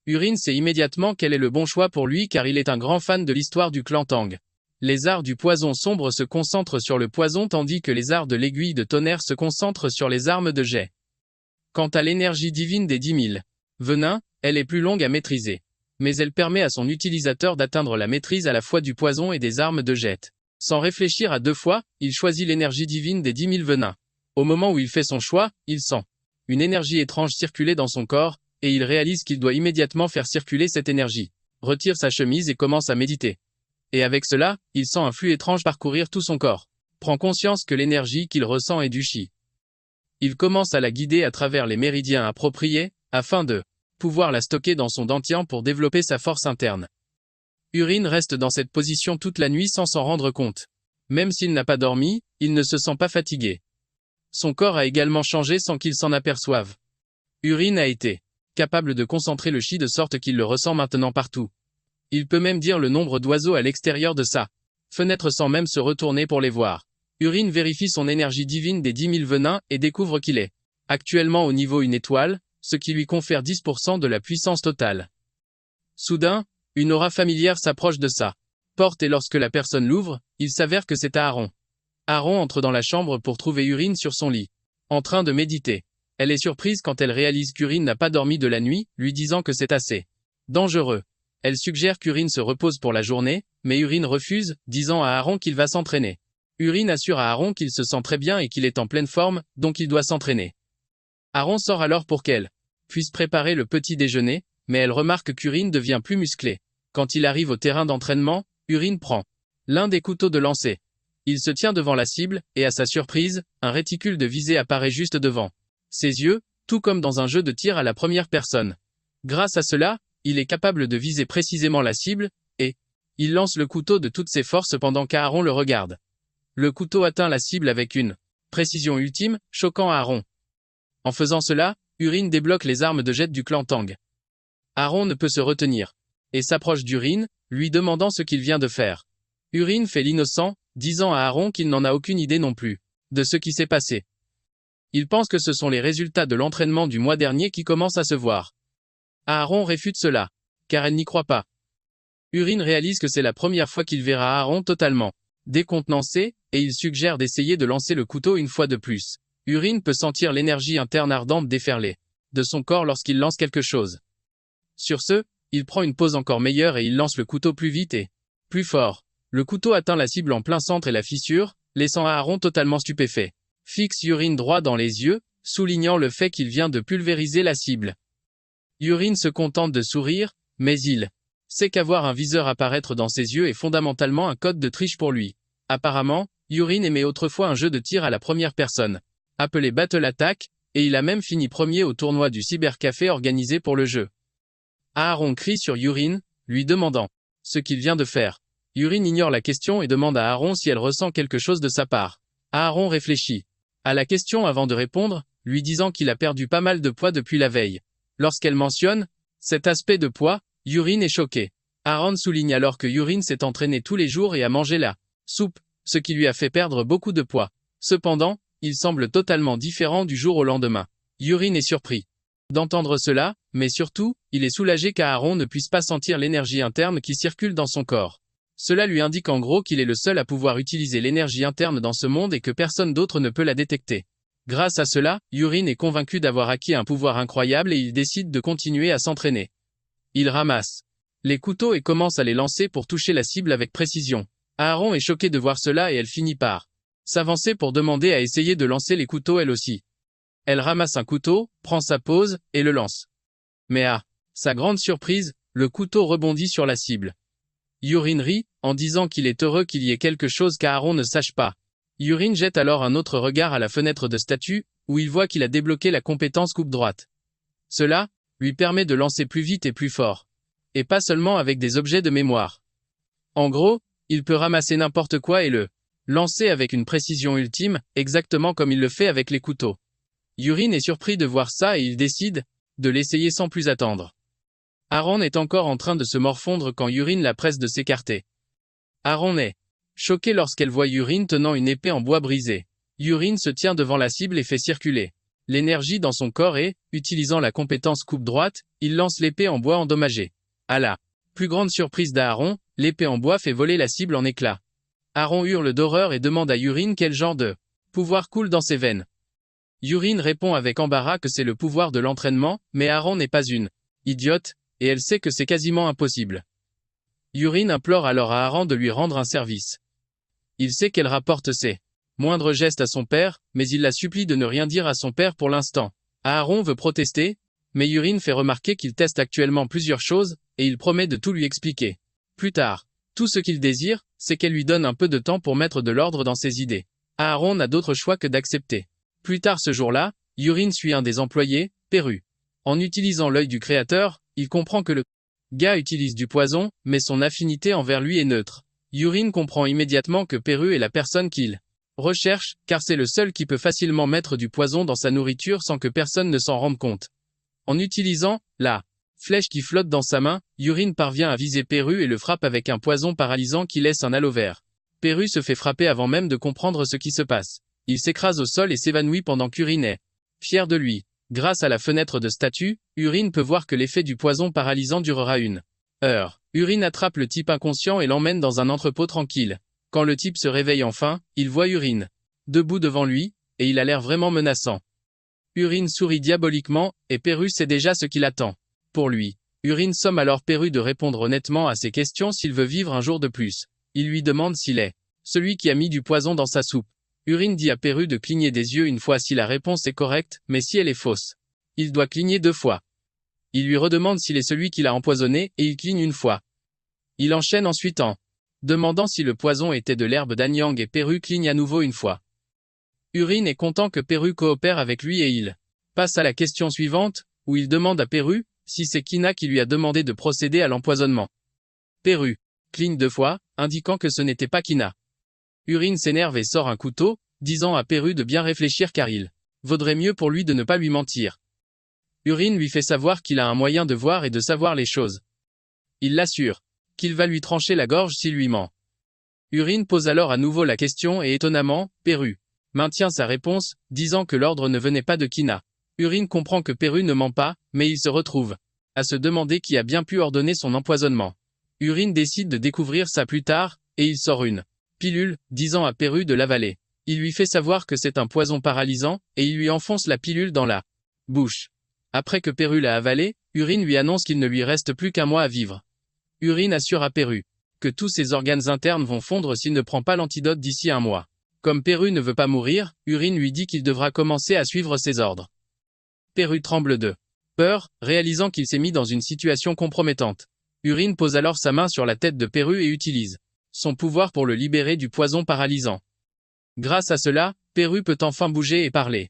Urine sait immédiatement quel est le bon choix pour lui car il est un grand fan de l'histoire du clan Tang. Les arts du poison sombre se concentrent sur le poison tandis que les arts de l'aiguille de tonnerre se concentrent sur les armes de jet. Quant à l'énergie divine des 10 000 venins, elle est plus longue à maîtriser. Mais elle permet à son utilisateur d'atteindre la maîtrise à la fois du poison et des armes de jet. Sans réfléchir à 2 fois, il choisit l'énergie divine des 10 000 venins. Au moment où il fait son choix, il sent une énergie étrange circuler dans son corps, et il réalise qu'il doit immédiatement faire circuler cette énergie. Retire sa chemise et commence à méditer. Et avec cela, il sent un flux étrange parcourir tout son corps. Prend conscience que l'énergie qu'il ressent est du chi. Il commence à la guider à travers les méridiens appropriés, afin de pouvoir la stocker dans son dantian pour développer sa force interne. Urine reste dans cette position toute la nuit sans s'en rendre compte. Même s'il n'a pas dormi, il ne se sent pas fatigué. Son corps a également changé sans qu'il s'en aperçoive. Urine a été capable de concentrer le chi de sorte qu'il le ressent maintenant partout. Il peut même dire le nombre d'oiseaux à l'extérieur de sa fenêtre sans même se retourner pour les voir. Urine vérifie son énergie divine des 10 000 venins et découvre qu'il est actuellement au niveau 1 étoile, ce qui lui confère 10% de la puissance totale. Soudain, une aura familière s'approche de sa porte et lorsque la personne l'ouvre, il s'avère que c'est Aaron. Aaron entre dans la chambre pour trouver Urine sur son lit, en train de méditer. Elle est surprise quand elle réalise qu'Urine n'a pas dormi de la nuit, lui disant que c'est assez dangereux. Elle suggère qu'Urine se repose pour la journée, mais Urine refuse, disant à Aaron qu'il va s'entraîner. Urine assure à Aaron qu'il se sent très bien et qu'il est en pleine forme, donc il doit s'entraîner. Aaron sort alors pour qu'elle puisse préparer le petit déjeuner, mais elle remarque qu'Urine devient plus musclé. Quand il arrive au terrain d'entraînement, Urine prend l'un des couteaux de lancer. Il se tient devant la cible, et à sa surprise, un réticule de visée apparaît juste devant ses yeux, tout comme dans un jeu de tir à la première personne. Grâce à cela, il est capable de viser précisément la cible, et il lance le couteau de toutes ses forces pendant qu'Aaron le regarde. Le couteau atteint la cible avec une précision ultime, choquant Aaron. En faisant cela, Urine débloque les armes de jet du clan Tang. Aaron ne peut se retenir, et s'approche d'Urine, lui demandant ce qu'il vient de faire. Urine fait l'innocent, disant à Aaron qu'il n'en a aucune idée non plus de ce qui s'est passé. Il pense que ce sont les résultats de l'entraînement du mois dernier qui commencent à se voir. Aaron réfute cela, car elle n'y croit pas. Urine réalise que c'est la première fois qu'il verra Aaron totalement décontenancé, et il suggère d'essayer de lancer le couteau une fois de plus. Urine peut sentir l'énergie interne ardente déferler de son corps lorsqu'il lance quelque chose. Sur ce, il prend une pose encore meilleure et il lance le couteau plus vite et plus fort. Le couteau atteint la cible en plein centre et la fissure, laissant Aaron totalement stupéfait. Fixe Urine droit dans les yeux, soulignant le fait qu'il vient de pulvériser la cible. Urine se contente de sourire, mais il sait qu'avoir un viseur apparaître dans ses yeux est fondamentalement un code de triche pour lui. Apparemment, Urine aimait autrefois un jeu de tir à la première personne, appelé Battle Attack, et il a même fini premier au tournoi du cybercafé organisé pour le jeu. Aaron crie sur Urine, lui demandant ce qu'il vient de faire. Urine ignore la question et demande à Aaron si elle ressent quelque chose de sa part. Aaron réfléchit à la question avant de répondre, lui disant qu'il a perdu pas mal de poids depuis la veille. Lorsqu'elle mentionne cet aspect de poids, Urine est choqué. Aaron souligne alors que Urine s'est entraîné tous les jours et a mangé la soupe, ce qui lui a fait perdre beaucoup de poids. Cependant, il semble totalement différent du jour au lendemain. Urine est surpris d'entendre cela, mais surtout, il est soulagé qu'Aaron ne puisse pas sentir l'énergie interne qui circule dans son corps. Cela lui indique en gros qu'il est le seul à pouvoir utiliser l'énergie interne dans ce monde et que personne d'autre ne peut la détecter. Grâce à cela, Urine est convaincu d'avoir acquis un pouvoir incroyable et il décide de continuer à s'entraîner. Il ramasse les couteaux et commence à les lancer pour toucher la cible avec précision. Aaron est choqué de voir cela et elle finit par s'avancer pour demander à essayer de lancer les couteaux elle aussi. Elle ramasse un couteau, prend sa pose, et le lance. Mais à sa grande surprise, le couteau rebondit sur la cible. Urine rit, en disant qu'il est heureux qu'il y ait quelque chose qu'Aaron ne sache pas. Urine jette alors un autre regard à la fenêtre de statue, où il voit qu'il a débloqué la compétence coupe droite. Cela lui permet de lancer plus vite et plus fort. Et pas seulement avec des objets de mémoire. En gros, il peut ramasser n'importe quoi et le lancer avec une précision ultime, exactement comme il le fait avec les couteaux. Urine est surpris de voir ça et il décide de l'essayer sans plus attendre. Aaron est encore en train de se morfondre quand Urine la presse de s'écarter. Aaron est choqué lorsqu'elle voit Urine tenant une épée en bois brisé. Urine se tient devant la cible et fait circuler l'énergie dans son corps et, utilisant la compétence coupe droite, il lance l'épée en bois endommagée. À la plus grande surprise d'Aaron, l'épée en bois fait voler la cible en éclats. Aaron hurle d'horreur et demande à Urine quel genre de pouvoir coule dans ses veines. Urine répond avec embarras que c'est le pouvoir de l'entraînement, mais Aaron n'est pas une idiote, et elle sait que c'est quasiment impossible. Urine implore alors à Aaron de lui rendre un service. Il sait qu'elle rapporte ses moindres gestes à son père, mais il la supplie de ne rien dire à son père pour l'instant. Aaron veut protester, mais Urine fait remarquer qu'il teste actuellement plusieurs choses, et il promet de tout lui expliquer. Plus tard, tout ce qu'il désire, c'est qu'elle lui donne un peu de temps pour mettre de l'ordre dans ses idées. Aaron n'a d'autre choix que d'accepter. Plus tard ce jour-là, Urine suit un des employés, Perru. En utilisant l'œil du créateur, il comprend que le gars utilise du poison, mais son affinité envers lui est neutre. Urine comprend immédiatement que Perru est la personne qu'il recherche, car c'est le seul qui peut facilement mettre du poison dans sa nourriture sans que personne ne s'en rende compte. En utilisant la flèche qui flotte dans sa main, Urine parvient à viser Perru et le frappe avec un poison paralysant qui laisse un halo vert. Perru se fait frapper avant même de comprendre ce qui se passe. Il s'écrase au sol et s'évanouit pendant qu'Urine est fier de lui. Grâce à la fenêtre de statue, Urine peut voir que l'effet du poison paralysant durera une heure. Urine attrape le type inconscient et l'emmène dans un entrepôt tranquille. Quand le type se réveille enfin, il voit Urine debout devant lui, et il a l'air vraiment menaçant. Urine sourit diaboliquement, et Perru sait déjà ce qu'il attend. Pour lui, Urine somme alors Perru de répondre honnêtement à ses questions s'il veut vivre un jour de plus. Il lui demande s'il est celui qui a mis du poison dans sa soupe. Urine dit à Perru de cligner des yeux une fois si la réponse est correcte, mais si elle est fausse, Il doit cligner 2 fois. Il lui redemande s'il est celui qui l'a empoisonné et il cligne 1 fois. Il enchaîne ensuite en demandant si le poison était de l'herbe d'Anyang et Perru cligne à nouveau 1 fois. Urine est content que Perru coopère avec lui et il passe à la question suivante, où il demande à Perru si c'est Kina qui lui a demandé de procéder à l'empoisonnement. Perru cligne 2 fois, indiquant que ce n'était pas Kina. Urine s'énerve et sort un couteau, disant à Perru de bien réfléchir car il vaudrait mieux pour lui de ne pas lui mentir. Urine lui fait savoir qu'il a un moyen de voir et de savoir les choses. Il l'assure qu'il va lui trancher la gorge s'il lui ment. Urine pose alors à nouveau la question et étonnamment, Perru maintient sa réponse, disant que l'ordre ne venait pas de Kina. Urine comprend que Perru ne ment pas, mais il se retrouve à se demander qui a bien pu ordonner son empoisonnement. Urine décide de découvrir ça plus tard, et il sort une pilule, disant à Perru de l'avaler. Il lui fait savoir que c'est un poison paralysant, et il lui enfonce la pilule dans la bouche. Après que Perru l'a avalé, Urine lui annonce qu'il ne lui reste plus qu'1 mois à vivre. Urine assure à Perru que tous ses organes internes vont fondre s'il ne prend pas l'antidote d'ici 1 mois. Comme Perru ne veut pas mourir, Urine lui dit qu'il devra commencer à suivre ses ordres. Perru tremble de peur, réalisant qu'il s'est mis dans une situation compromettante. Urine pose alors sa main sur la tête de Perru et utilise son pouvoir pour le libérer du poison paralysant. Grâce à cela, Perru peut enfin bouger et parler.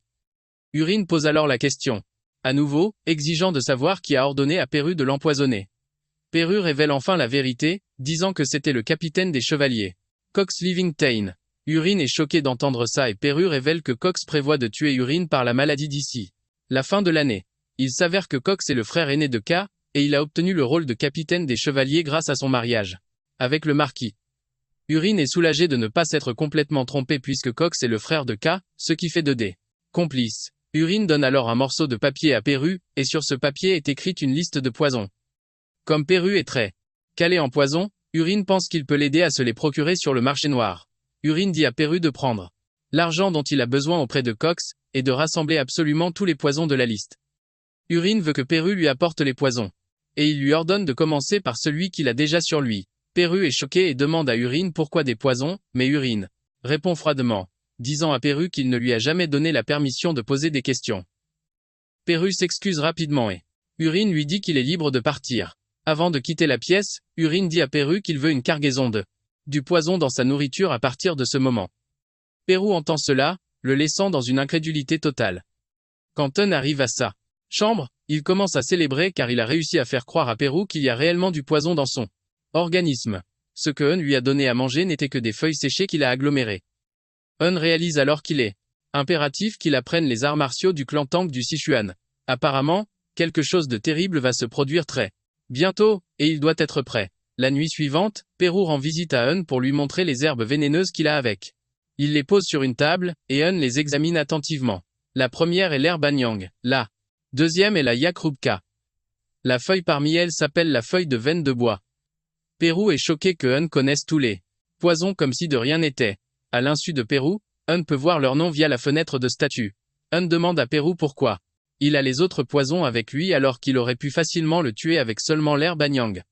Urine pose alors la question. À nouveau, exigeant de savoir qui a ordonné à Perru de l'empoisonner. Perru révèle enfin la vérité, disant que c'était le capitaine des chevaliers, Cox Livingstone. Urine est choqué d'entendre ça et Perru révèle que Cox prévoit de tuer Urine par la maladie d'ici la fin de l'année. Il s'avère que Cox est le frère aîné de K, et il a obtenu le rôle de capitaine des chevaliers grâce à son mariage avec le marquis. Urine est soulagé de ne pas s'être complètement trompé puisque Cox est le frère de K, ce qui fait des complices. Urine donne alors un morceau de papier à Perru, et sur ce papier est écrite une liste de poisons. Comme Perru est très calé en poison, Urine pense qu'il peut l'aider à se les procurer sur le marché noir. Urine dit à Perru de prendre l'argent dont il a besoin auprès de Cox, et de rassembler absolument tous les poisons de la liste. Urine veut que Perru lui apporte les poisons. Et il lui ordonne de commencer par celui qu'il a déjà sur lui. Perru est choqué et demande à Urine pourquoi des poisons, mais Urine répond froidement, disant à Perru qu'il ne lui a jamais donné la permission de poser des questions. Perru s'excuse rapidement et Urine lui dit qu'il est libre de partir. Avant de quitter la pièce, Urine dit à Perru qu'il veut une cargaison du poison dans sa nourriture à partir de ce moment. Perru entend cela, le laissant dans une incrédulité totale. Quand Eun arrive à sa chambre, il commence à célébrer car il a réussi à faire croire à Perru qu'il y a réellement du poison dans son organisme. Ce que Eun lui a donné à manger n'était que des feuilles séchées qu'il a agglomérées. Eun réalise alors qu'il est impératif qu'il apprenne les arts martiaux du clan Tang du Sichuan. Apparemment, quelque chose de terrible va se produire très bientôt, et il doit être prêt. La nuit suivante, Perru rend visite à Eun pour lui montrer les herbes vénéneuses qu'il a avec. Il les pose sur une table, et Eun les examine attentivement. La première est l'herbe Anyang, la deuxième est la Yakrubka. La feuille parmi elles s'appelle la feuille de veine de bois. Perru est choqué que Eun connaisse tous les poisons comme si de rien n'était. À l'insu de Perru, Eun peut voir leur nom via la fenêtre de statue. Eun demande à Perru pourquoi il a les autres poisons avec lui alors qu'il aurait pu facilement le tuer avec seulement l'herbe Anyang.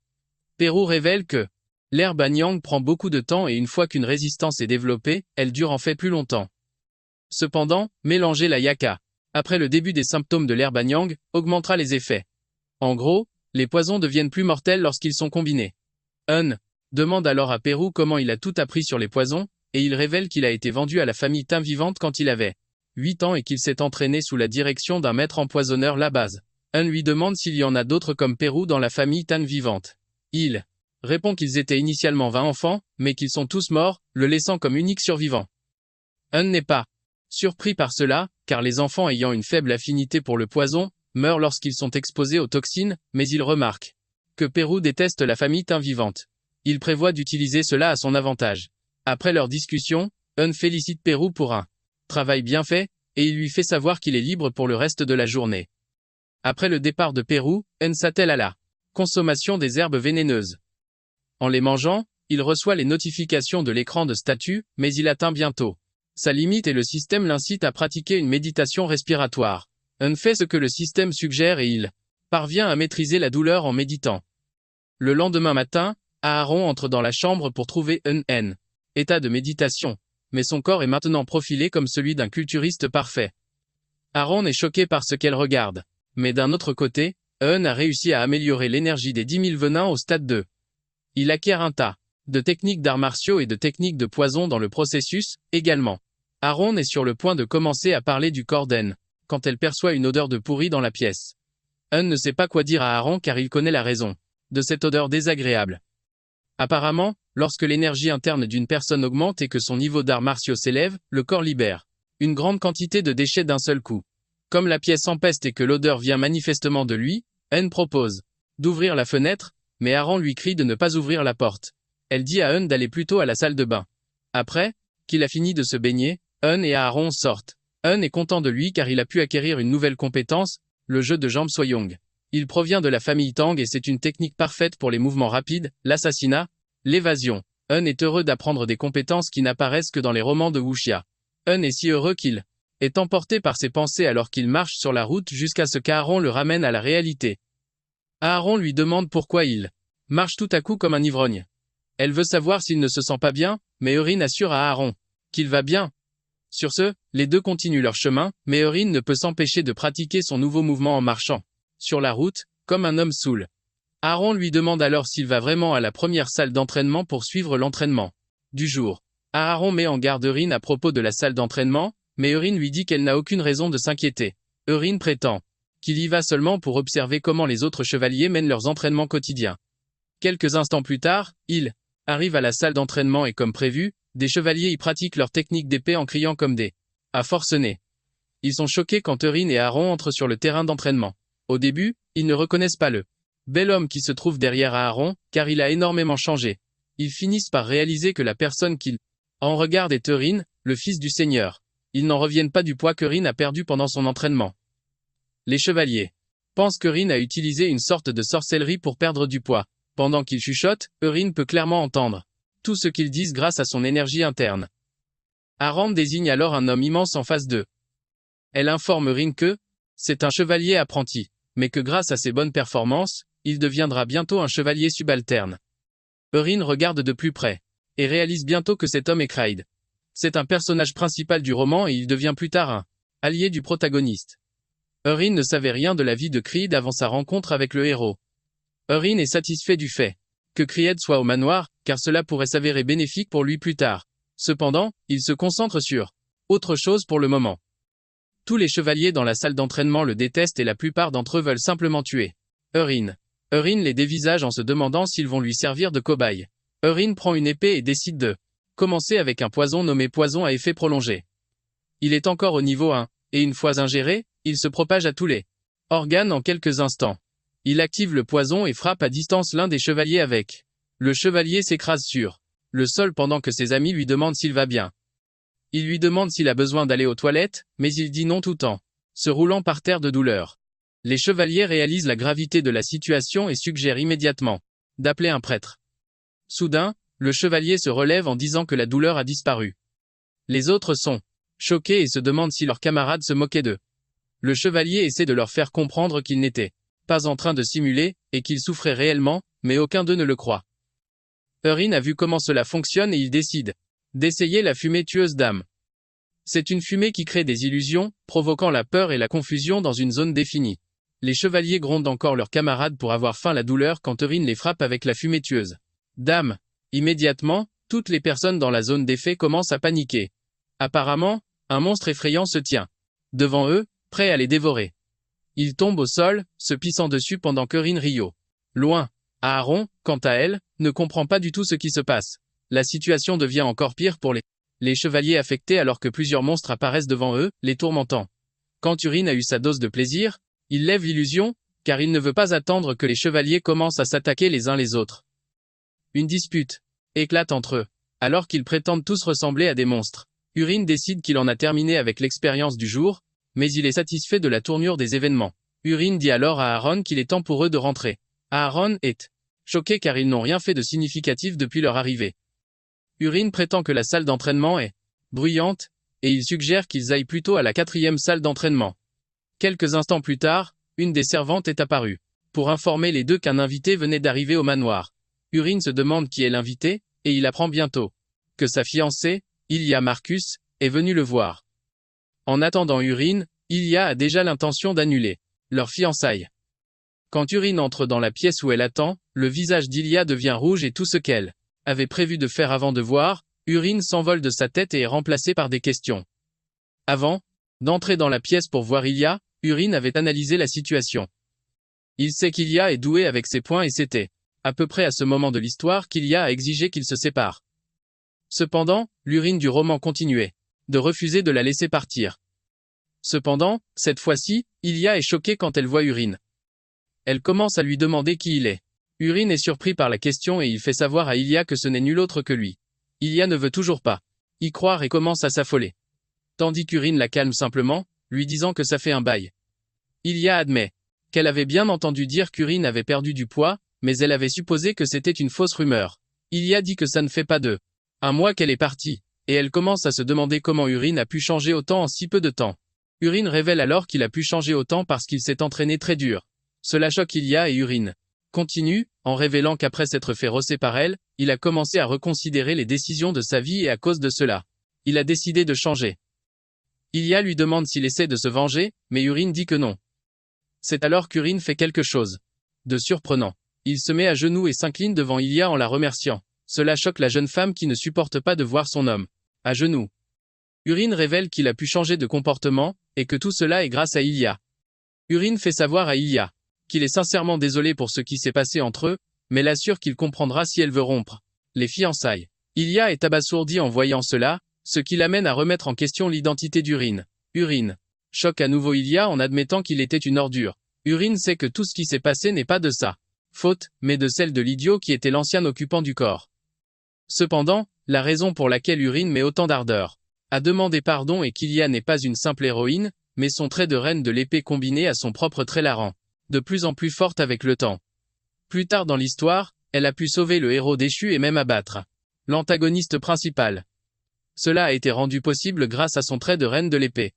Perru révèle que l'herbe Anyang prend beaucoup de temps et une fois qu'une résistance est développée, elle dure en fait plus longtemps. Cependant, mélanger la yaka après le début des symptômes de l'herbe Anyang augmentera les effets. En gros, les poisons deviennent plus mortels lorsqu'ils sont combinés. Eun demande alors à Perru comment il a tout appris sur les poisons, et il révèle qu'il a été vendu à la famille Tin Vivante quand il avait 8 ans et qu'il s'est entraîné sous la direction d'un maître empoisonneur la base. Eun lui demande s'il y en a d'autres comme Perru dans la famille Tin Vivante. Il répond qu'ils étaient initialement 20 enfants, mais qu'ils sont tous morts, le laissant comme unique survivant. Eun n'est pas surpris par cela, car les enfants ayant une faible affinité pour le poison, meurent lorsqu'ils sont exposés aux toxines, mais il remarque que Perru déteste la famille Tin Vivante. Il prévoit d'utiliser cela à son avantage. Après leur discussion, Eun félicite Perru pour un travail bien fait, et il lui fait savoir qu'il est libre pour le reste de la journée. Après le départ de Perru, Eun s'attelle à la consommation des herbes vénéneuses. En les mangeant, il reçoit les notifications de l'écran de statut, mais il atteint bientôt sa limite et le système l'incite à pratiquer une méditation respiratoire. Eun fait ce que le système suggère et il parvient à maîtriser la douleur en méditant. Le lendemain matin, Aaron entre dans la chambre pour trouver Eun en état de méditation, mais son corps est maintenant profilé comme celui d'un culturiste parfait. Aaron est choqué par ce qu'elle regarde. Mais d'un autre côté, Eun a réussi à améliorer l'énergie des 10 000 venins au stade 2. Il acquiert un tas de techniques d'arts martiaux et de techniques de poison dans le processus, également. Aaron est sur le point de commencer à parler du corps d'Eun, quand elle perçoit une odeur de pourri dans la pièce. Eun ne sait pas quoi dire à Aaron car il connaît la raison de cette odeur désagréable. Apparemment, lorsque l'énergie interne d'une personne augmente et que son niveau d'arts martiaux s'élève, le corps libère une grande quantité de déchets d'un seul coup. Comme la pièce empeste et que l'odeur vient manifestement de lui, Eun propose d'ouvrir la fenêtre, mais Aaron lui crie de ne pas ouvrir la porte. Elle dit à Eun d'aller plutôt à la salle de bain. Après qu'il a fini de se baigner, Eun et Aaron sortent. Eun est content de lui car il a pu acquérir une nouvelle compétence, le jeu de jambes Soyong. Il provient de la famille Tang et c'est une technique parfaite pour les mouvements rapides, l'assassinat, l'évasion. Eun est heureux d'apprendre des compétences qui n'apparaissent que dans les romans de wuxia. Eun est si heureux qu'il est emporté par ses pensées alors qu'il marche sur la route jusqu'à ce qu'Aaron le ramène à la réalité. Aaron lui demande pourquoi il marche tout à coup comme un ivrogne. Elle veut savoir s'il ne se sent pas bien, mais Eurin assure à Aaron qu'il va bien. Sur ce, les deux continuent leur chemin, mais Eurin ne peut s'empêcher de pratiquer son nouveau mouvement en marchant sur la route, comme un homme saoul. Aaron lui demande alors s'il va vraiment à la première salle d'entraînement pour suivre l'entraînement du jour. Aaron met en garde Eurin à propos de la salle d'entraînement, mais Eurin lui dit qu'elle n'a aucune raison de s'inquiéter. Eurin prétend qu'il y va seulement pour observer comment les autres chevaliers mènent leurs entraînements quotidiens. Quelques instants plus tard, il arrive à la salle d'entraînement et comme prévu, des chevaliers y pratiquent leur technique d'épée en criant comme des forcenés. Ils sont choqués quand Eurin et Aaron entrent sur le terrain d'entraînement. Au début, ils ne reconnaissent pas le bel homme qui se trouve derrière Aaron, car il a énormément changé. Ils finissent par réaliser que la personne qu'ils en regardent est Eurin, le fils du seigneur. Ils n'en reviennent pas du poids qu'Eurin a perdu pendant son entraînement. Les chevaliers pensent qu'Eurin a utilisé une sorte de sorcellerie pour perdre du poids. Pendant qu'ils chuchotent, Eurin peut clairement entendre tout ce qu'ils disent grâce à son énergie interne. Aaron désigne alors un homme immense en face d'eux. Elle informe Eurin que c'est un chevalier apprenti, mais que grâce à ses bonnes performances, il deviendra bientôt un chevalier subalterne. Eurin regarde de plus près et réalise bientôt que cet homme est Kraid. C'est un personnage principal du roman et il devient plus tard un allié du protagoniste. Eurin ne savait rien de la vie de Kraid avant sa rencontre avec le héros. Eurin est satisfait du fait que Kraid soit au manoir, car cela pourrait s'avérer bénéfique pour lui plus tard. Cependant, il se concentre sur autre chose pour le moment. Tous les chevaliers dans la salle d'entraînement le détestent et la plupart d'entre eux veulent simplement tuer Eurin. Eurin les dévisage en se demandant s'ils vont lui servir de cobaye. Eurin prend une épée et décide de commencer avec un poison nommé poison à effet prolongé. Il est encore au niveau 1, et une fois ingéré, il se propage à tous les organes en quelques instants. Il active le poison et frappe à distance l'un des chevaliers avec. Le chevalier s'écrase sur le sol pendant que ses amis lui demandent s'il va bien. Il lui demande s'il a besoin d'aller aux toilettes, mais il dit non tout en se roulant par terre de douleur. Les chevaliers réalisent la gravité de la situation et suggèrent immédiatement d'appeler un prêtre. Soudain, le chevalier se relève en disant que la douleur a disparu. Les autres sont choqués et se demandent si leurs camarades se moquaient d'eux. Le chevalier essaie de leur faire comprendre qu'il n'était pas en train de simuler, et qu'il souffrait réellement, mais aucun d'eux ne le croit. Eurin a vu comment cela fonctionne et il décide d'essayer la fumée tueuse d'âme. C'est une fumée qui crée des illusions, provoquant la peur et la confusion dans une zone définie. Les chevaliers grondent encore leurs camarades pour avoir faim la douleur quand Eurin les frappe avec la fumée tueuse d'âme. Immédiatement, toutes les personnes dans la zone d'effet commencent à paniquer. Apparemment, un monstre effrayant se tient devant eux, prêt à les dévorer. Il tombe au sol, se pissant dessus pendant qu'Eurin Rio. Loin. Aaron, quant à elle, ne comprend pas du tout ce qui se passe. La situation devient encore pire pour les chevaliers affectés alors que plusieurs monstres apparaissent devant eux, les tourmentant. Quand Eurin a eu sa dose de plaisir, il lève l'illusion, car il ne veut pas attendre que les chevaliers commencent à s'attaquer les uns les autres. Une dispute éclate entre eux, alors qu'ils prétendent tous ressembler à des monstres. Eurin décide qu'il en a terminé avec l'expérience du jour, mais il est satisfait de la tournure des événements. Eurin dit alors à Aaron qu'il est temps pour eux de rentrer. Aaron est choqué car ils n'ont rien fait de significatif depuis leur arrivée. Eurin prétend que la salle d'entraînement est bruyante, et il suggère qu'ils aillent plutôt à la 4e salle d'entraînement. Quelques instants plus tard, une des servantes est apparue, pour informer les deux qu'un invité venait d'arriver au manoir. Eurin se demande qui est l'invité, et il apprend bientôt que sa fiancée, Ilya Marcus, est venue le voir. En attendant Eurin, Ilya a déjà l'intention d'annuler leur fiançailles. Quand Urine entre dans la pièce où elle attend, le visage d'Ilia devient rouge et tout ce qu'elle avait prévu de faire avant de voir, Urine s'envole de sa tête et est remplacé par des questions. Avant d'entrer dans la pièce pour voir Ilia, Urine avait analysé la situation. Il sait qu'Ilia est doué avec ses poings et c'était à peu près à ce moment de l'histoire qu'Ilia a exigé qu'ils se séparent. Cependant, l'Urine du roman continuait de refuser de la laisser partir. Cependant, cette fois-ci, Ilia est choquée quand elle voit Urine. Elle commence à lui demander qui il est. Urine est surpris par la question et il fait savoir à Ilia que ce n'est nul autre que lui. Ilia ne veut toujours pas y croire et commence à s'affoler. Tandis qu'Urine la calme simplement, lui disant que ça fait un bail. Ilia admet qu'elle avait bien entendu dire qu'Urine avait perdu du poids, mais elle avait supposé que c'était une fausse rumeur. Ilia dit que ça ne fait pas un mois qu'elle est partie, et elle commence à se demander comment Urine a pu changer autant en si peu de temps. Urine révèle alors qu'il a pu changer autant parce qu'il s'est entraîné très dur. Cela choque Ilia et Urine continue, en révélant qu'après s'être fait rosser par elle, il a commencé à reconsidérer les décisions de sa vie et à cause de cela, il a décidé de changer. Ilia lui demande s'il essaie de se venger, mais Urine dit que non. C'est alors qu'Urine fait quelque chose de surprenant. Il se met à genoux et s'incline devant Ilia en la remerciant. Cela choque la jeune femme qui ne supporte pas de voir son homme à genoux. Urine révèle qu'il a pu changer de comportement, et que tout cela est grâce à Ilia. Urine fait savoir à Ilia qu'il est sincèrement désolé pour ce qui s'est passé entre eux, mais l'assure qu'il comprendra si elle veut rompre les fiançailles. Ilia est abasourdi en voyant cela, ce qui l'amène à remettre en question l'identité d'Urine. Urine choque à nouveau Ilia en admettant qu'il était une ordure. Urine sait que tout ce qui s'est passé n'est pas de sa faute, mais de celle de l'idiot qui était l'ancien occupant du corps. Cependant, la raison pour laquelle Urine met autant d'ardeur à demander pardon est qu'Ilia n'est pas une simple héroïne, mais son trait de reine de l'épée combiné à son propre trait la rend de plus en plus forte avec le temps. Plus tard dans l'histoire, elle a pu sauver le héros déchu et même abattre l'antagoniste principal. Cela a été rendu possible grâce à son trait de reine de l'épée.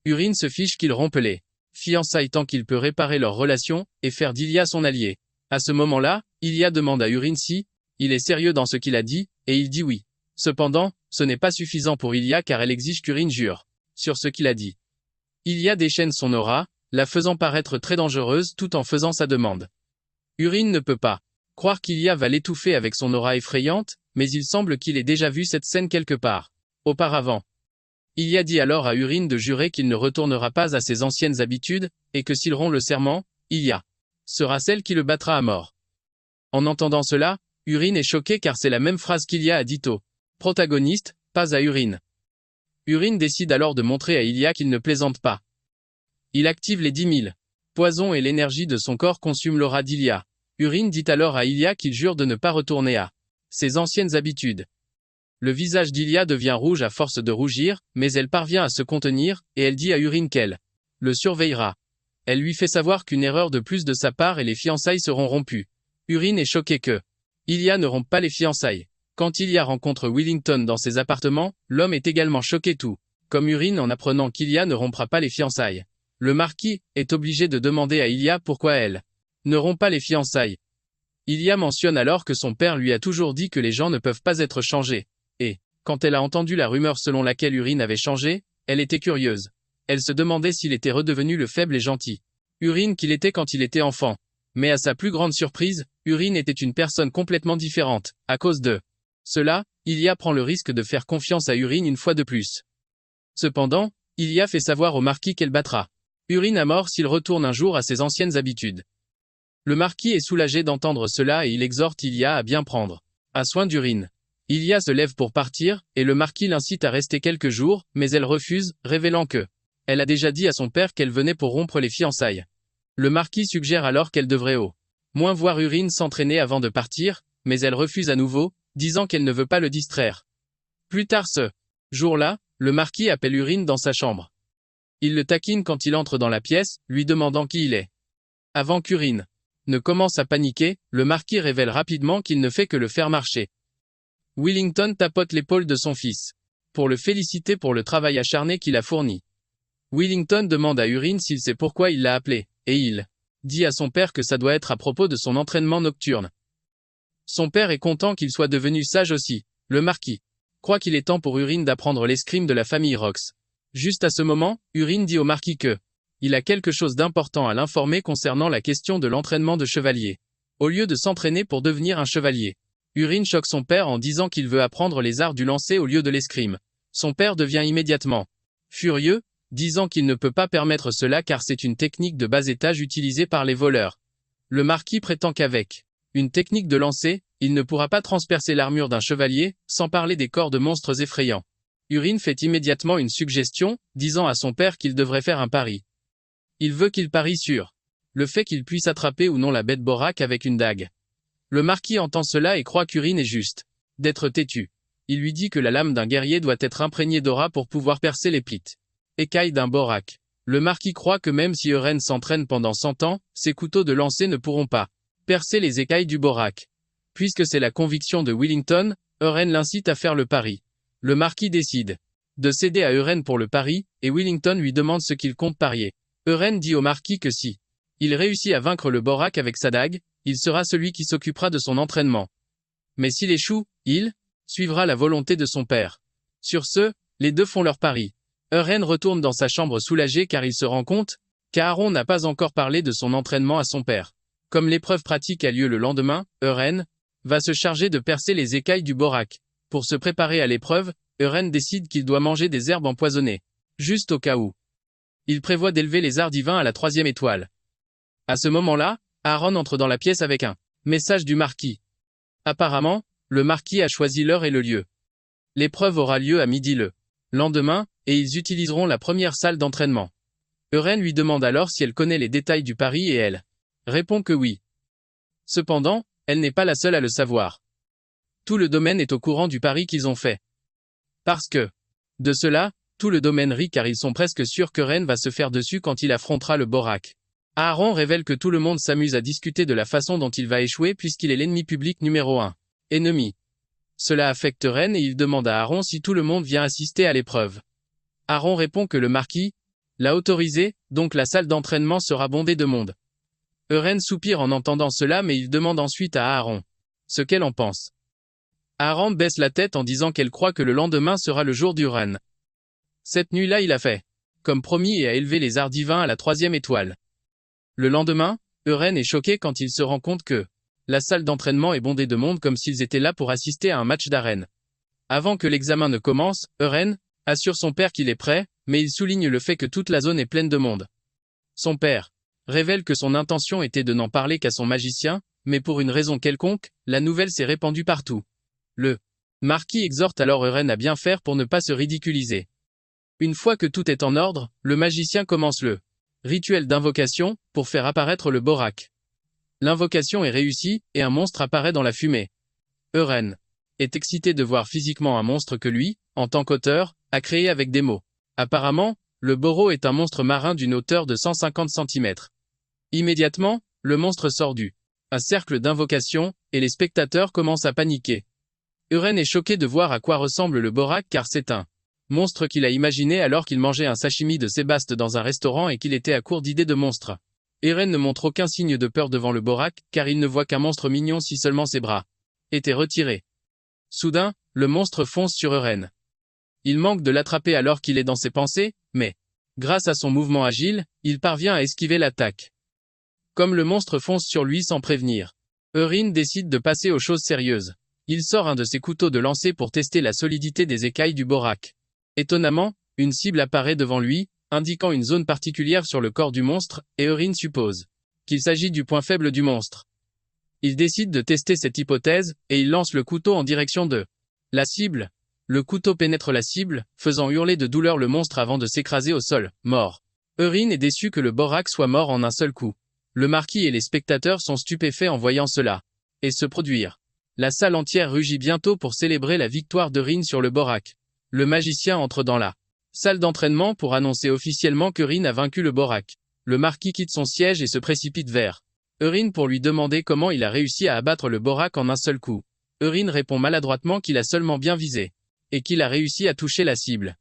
Urine se fiche qu'il rompe les fiançailles tant qu'il peut réparer leur relation et faire d'Ilia son allié. À ce moment-là, Ilia demande à Urine si il est sérieux dans ce qu'il a dit, et il dit oui. Cependant, ce n'est pas suffisant pour Ilia car elle exige qu'Urine jure sur ce qu'il a dit. Ilia déchaîne son aura, la faisant paraître très dangereuse tout en faisant sa demande. Urine ne peut pas croire qu'Ilia va l'étouffer avec son aura effrayante, mais il semble qu'il ait déjà vu cette scène quelque part auparavant. Ilia dit alors à Urine de jurer qu'il ne retournera pas à ses anciennes habitudes, et que s'il rompt le serment, Ilia sera celle qui le battra à mort. En entendant cela, Urine est choquée car c'est la même phrase qu'Ilia a dite au protagoniste, pas à Urine. Urine décide alors de montrer à Ilia qu'il ne plaisante pas. Il active les 10 000 poisons et l'énergie de son corps consume l'aura d'Ilia. Urine dit alors à Ilia qu'il jure de ne pas retourner à ses anciennes habitudes. Le visage d'Ilia devient rouge à force de rougir, mais elle parvient à se contenir, et elle dit à Urine qu'elle le surveillera. Elle lui fait savoir qu'une erreur de plus de sa part et les fiançailles seront rompues. Urine est choquée que Ilia ne rompe pas les fiançailles. Quand Ilia rencontre Wellington dans ses appartements, l'homme est également choqué tout comme Urine en apprenant qu'Ilia ne rompra pas les fiançailles. Le marquis est obligé de demander à Ilia pourquoi elle ne rompt pas les fiançailles. Ilia mentionne alors que son père lui a toujours dit que les gens ne peuvent pas être changés. Et, quand elle a entendu la rumeur selon laquelle Urine avait changé, elle était curieuse. Elle se demandait s'il était redevenu le faible et gentil Urine qu'il était quand il était enfant. Mais à sa plus grande surprise, Urine était une personne complètement différente. À cause de cela, Ilia prend le risque de faire confiance à Urine une fois de plus. Cependant, Ilia fait savoir au marquis qu'elle battra Urine à mort s'il retourne un jour à ses anciennes habitudes. Le marquis est soulagé d'entendre cela et il exhorte Ilia à bien prendre soin d'Urine. Ilia se lève pour partir, et le marquis l'incite à rester quelques jours, mais elle refuse, révélant que elle a déjà dit à son père qu'elle venait pour rompre les fiançailles. Le marquis suggère alors qu'elle devrait au moins voir Urine s'entraîner avant de partir, mais elle refuse à nouveau, disant qu'elle ne veut pas le distraire. Plus tard ce jour-là, le marquis appelle Urine dans sa chambre. Il le taquine quand il entre dans la pièce, lui demandant qui il est. Avant qu'Urine ne commence à paniquer, le marquis révèle rapidement qu'il ne fait que le faire marcher. Wellington tapote l'épaule de son fils pour le féliciter pour le travail acharné qu'il a fourni. Wellington demande à Urine s'il sait pourquoi il l'a appelé, et il dit à son père que ça doit être à propos de son entraînement nocturne. Son père est content qu'il soit devenu sage aussi. Le marquis croit qu'il est temps pour Urine d'apprendre l'escrime de la famille Rox. Juste à ce moment, Urine dit au marquis que Il a quelque chose d'important à l'informer concernant la question de l'entraînement de chevalier. Au lieu de s'entraîner pour devenir un chevalier, Urine choque son père en disant qu'il veut apprendre les arts du lancer au lieu de l'escrime. Son père devient immédiatement furieux, disant qu'il ne peut pas permettre cela car c'est une technique de bas étage utilisée par les voleurs. Le marquis prétend qu'avec une technique de lancer, il ne pourra pas transpercer l'armure d'un chevalier, sans parler des corps de monstres effrayants. Urine fait immédiatement une suggestion, disant à son père qu'il devrait faire un pari. Il veut qu'il parie sur le fait qu'il puisse attraper ou non la bête Borak avec une dague. Le marquis entend cela et croit qu'Urine est juste d'être têtu. Il lui dit que la lame d'un guerrier doit être imprégnée d'aura pour pouvoir percer les plites. Écailles d'un Borak. Le marquis croit que même si Euren s'entraîne pendant 100 ans, ses couteaux de lancer ne pourront pas percer les écailles du Borak. Puisque c'est la conviction de Wellington, Euren l'incite à faire le pari. Le marquis décide de céder à Euren pour le pari, et Wellington lui demande ce qu'il compte parier. Euren dit au marquis que si il réussit à vaincre le Borak avec sa dague, il sera celui qui s'occupera de son entraînement. Mais s'il échoue, il suivra la volonté de son père. Sur ce, les deux font leur pari. Euren retourne dans sa chambre soulagé car il se rend compte qu'Aaron n'a pas encore parlé de son entraînement à son père. Comme l'épreuve pratique a lieu le lendemain, Euren va se charger de percer les écailles du Borak. Pour se préparer à l'épreuve, Euren décide qu'il doit manger des herbes empoisonnées. Juste au cas où. Il prévoit d'élever les arts divins à la 3e étoile. À ce moment-là, Aaron entre dans la pièce avec un message du marquis. Apparemment, le marquis a choisi l'heure et le lieu. L'épreuve aura lieu à midi le lendemain, et ils utiliseront la première salle d'entraînement. Euren lui demande alors si elle connaît les détails du pari et elle répond que oui. Cependant, elle n'est pas la seule à le savoir. Tout le domaine est au courant du pari qu'ils ont fait. Parce que de cela, tout le domaine rit car ils sont presque sûrs qu'Euren va se faire dessus quand il affrontera le Borak. Aaron révèle que tout le monde s'amuse à discuter de la façon dont il va échouer puisqu'il est l'ennemi public numéro 1. Ennemi. Cela affecte Euren et il demande à Aaron si tout le monde vient assister à l'épreuve. Aaron répond que le marquis l'a autorisé, donc la salle d'entraînement sera bondée de monde. Euren soupire en entendant cela mais il demande ensuite à Aaron ce qu'elle en pense. Aaron baisse la tête en disant qu'elle croit que le lendemain sera le jour du run. Cette nuit-là il a fait comme promis et a élevé les arts divins à la 3e étoile. Le lendemain, Euren est choqué quand il se rend compte que la salle d'entraînement est bondée de monde comme s'ils étaient là pour assister à un match d'arène. Avant que l'examen ne commence, Euren assure son père qu'il est prêt, mais il souligne le fait que toute la zone est pleine de monde. Son père révèle que son intention était de n'en parler qu'à son magicien, mais pour une raison quelconque, la nouvelle s'est répandue partout. Le marquis exhorte alors Euren à bien faire pour ne pas se ridiculiser. Une fois que tout est en ordre, le magicien commence le rituel d'invocation, pour faire apparaître le Borak. L'invocation est réussie, et un monstre apparaît dans la fumée. Euren est excité de voir physiquement un monstre que lui, en tant qu'auteur, a créé avec des mots. Apparemment, le Boro est un monstre marin d'une hauteur de 150 cm. Immédiatement, le monstre sort du un cercle d'invocation, et les spectateurs commencent à paniquer. Euren est choqué de voir à quoi ressemble le Borak car c'est un monstre qu'il a imaginé alors qu'il mangeait un sashimi de sébaste dans un restaurant et qu'il était à court d'idées de monstres. Euren ne montre aucun signe de peur devant le Borak, car il ne voit qu'un monstre mignon si seulement ses bras étaient retirés. Soudain, le monstre fonce sur Euren. Il manque de l'attraper alors qu'il est dans ses pensées, mais, grâce à son mouvement agile, il parvient à esquiver l'attaque. Comme le monstre fonce sur lui sans prévenir, Euren décide de passer aux choses sérieuses. Il sort un de ses couteaux de lancer pour tester la solidité des écailles du Borak. Étonnamment, une cible apparaît devant lui, indiquant une zone particulière sur le corps du monstre, et Euren suppose qu'il s'agit du point faible du monstre. Il décide de tester cette hypothèse, et il lance le couteau en direction de la cible. Le couteau pénètre la cible, faisant hurler de douleur le monstre avant de s'écraser au sol, mort. Euren est déçu que le Borak soit mort en un seul coup. Le marquis et les spectateurs sont stupéfaits en voyant cela. Et se produire. La salle entière rugit bientôt pour célébrer la victoire d'Euren sur le Borak. Le magicien entre dans la salle d'entraînement pour annoncer officiellement qu'Euren a vaincu le Borak. Le marquis quitte son siège et se précipite vers Euren pour lui demander comment il a réussi à abattre le Borak en un seul coup. Euren répond maladroitement qu'il a seulement bien visé, et qu'il a réussi à toucher la cible.